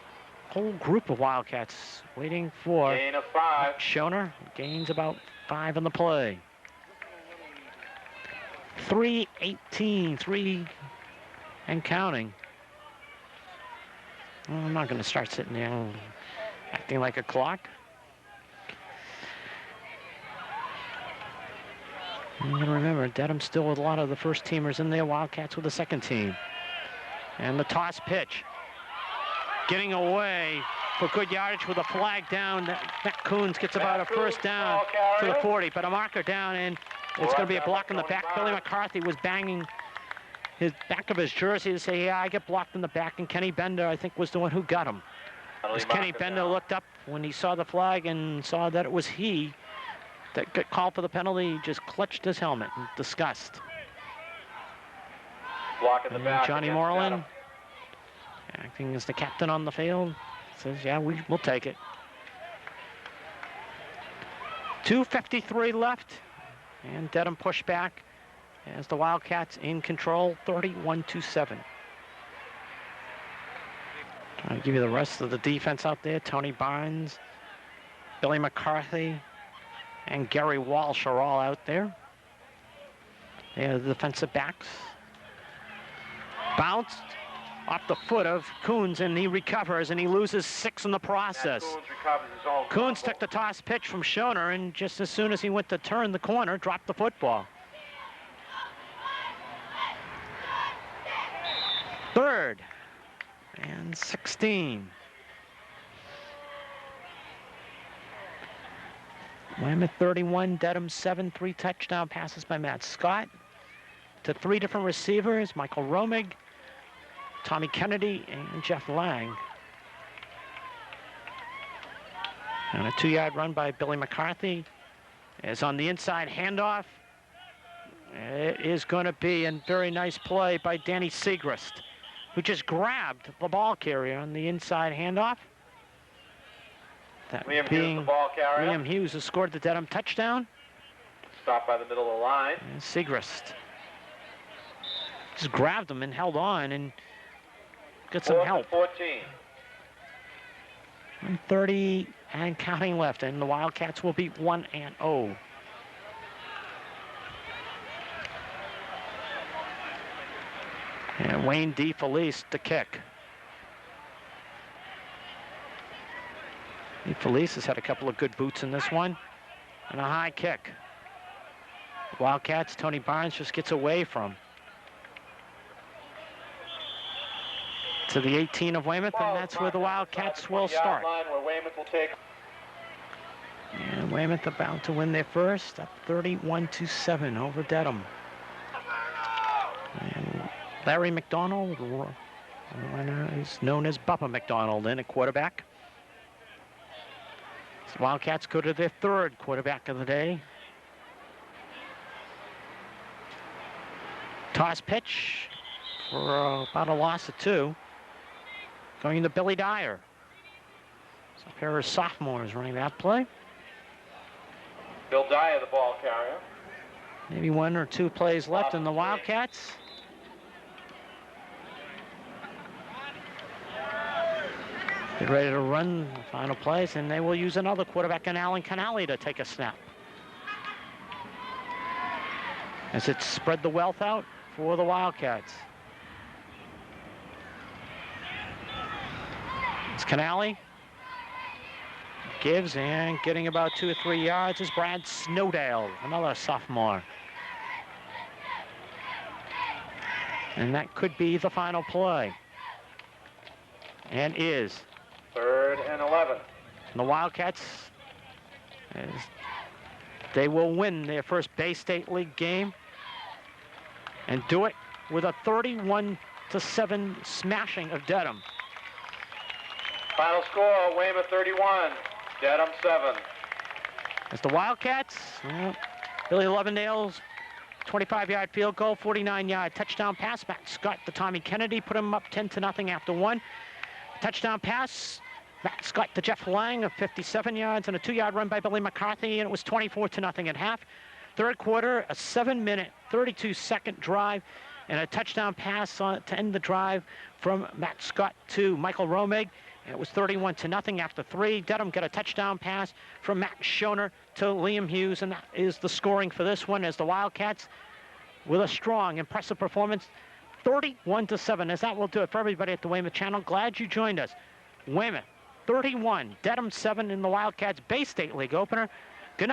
Speaker 1: a whole group of Wildcats waiting for
Speaker 2: Gain of 5.
Speaker 1: Schoner. Gains about 5 in the play. 3:18, 3 and counting. Well, I'm not going to start sitting there acting like a clock. You got to remember, Dedham still with a lot of the first teamers in there, Wildcats with the second team. And the toss pitch. Getting away for good yardage with a flag down. Matt Coons gets about a first down to the 40, but a marker down, and it's going to be a block in the back. Billy McCarthy was banging his back of his jersey to say, yeah, I get blocked in the back, and Kenny Bender, I think, was the one who got him. As Kenny Bender looked up when he saw the flag and saw that it was he that got called for the penalty, he just clutched his helmet in disgust.
Speaker 2: Block in the back.
Speaker 1: Johnny Moreland, acting as the captain on the field, says, yeah, we'll take it. 2:53 left, and Dedham pushed back as the Wildcats in control, 31-7. I'll give you the rest of the defense out there. Tony Barnes, Billy McCarthy, and Gary Walsh are all out there. They're the defensive backs. Bounced off the foot of Coons, and he recovers, and he loses 6 in the process. Coons took the toss pitch from Schoner, and just as soon as he went to turn the corner, dropped the football. 3rd and 16. Weymouth 31, Dedham 7, 3 touchdown passes by Matt Scott to 3 different receivers, Michael Romig, Tommy Kennedy, and Jeff Lang. And a 2-yard run by Billy McCarthy is on the inside handoff. It is going to be a very nice play by Danny Segrist, who just grabbed the ball carrier on the inside handoff. That
Speaker 2: Liam
Speaker 1: being
Speaker 2: Hughes, the ball carrier.
Speaker 1: Liam Hughes, who scored the Dedham touchdown.
Speaker 2: Stopped by the middle of the line.
Speaker 1: And Segrist just grabbed him and held on and got some help.
Speaker 2: 14.
Speaker 1: 1:30 and counting left, and the Wildcats will be 1-0. And Wayne D. Felice to kick. Felice has had a couple of good boots in this one. And a high kick. Wildcats, Tony Barnes just gets away from. To the 18 of Weymouth, and that's where the Wildcats will start.
Speaker 2: Where Weymouth will take.
Speaker 1: And Weymouth about to win their first, up 31-7 over Dedham. And Larry McDonald, is known as Bubba McDonald, in at quarterback. So Wildcats go to their 3rd quarterback of the day. Toss pitch for about a loss of 2. Going to Billy Dyer. So a pair of sophomores running that play.
Speaker 2: Bill Dyer, the ball carrier.
Speaker 1: Maybe 1 or 2 plays left in the Wildcats. Get ready to run the final plays, and they will use another quarterback in Alan Canali to take a snap. As it spread the wealth out for the Wildcats. It's Canali. Gives, and getting about 2 or 3 yards is Brad Snowdale, another sophomore. And that could be the final play. And is.
Speaker 2: 3rd and 11.
Speaker 1: And the Wildcats, they will win their first Bay State League game and do it with a 31-7 smashing of Dedham.
Speaker 2: Final score, Weymouth 31, Dedham 7.
Speaker 1: As the Wildcats, well, Billy Levendale's 25-yard field goal, 49-yard touchdown pass. Matt Scott to Tommy Kennedy put him up 10-0 after one. Touchdown pass, Matt Scott to Jeff Lang of 57 yards, and a 2-yard run by Billy McCarthy, and it was 24-0 at half. Third quarter, a 7-minute, 32-second drive, and a touchdown pass to end the drive from Matt Scott to Michael Romig. And it was 31-0 after three. Dedham got a touchdown pass from Matt Schoner to Liam Hughes, and that is the scoring for this one as the Wildcats, with a strong, impressive performance, 31-7. As that will do it for everybody at the Weymouth channel. Glad you joined us. Weymouth 31, Dedham 7 in the Wildcats Bay State League opener.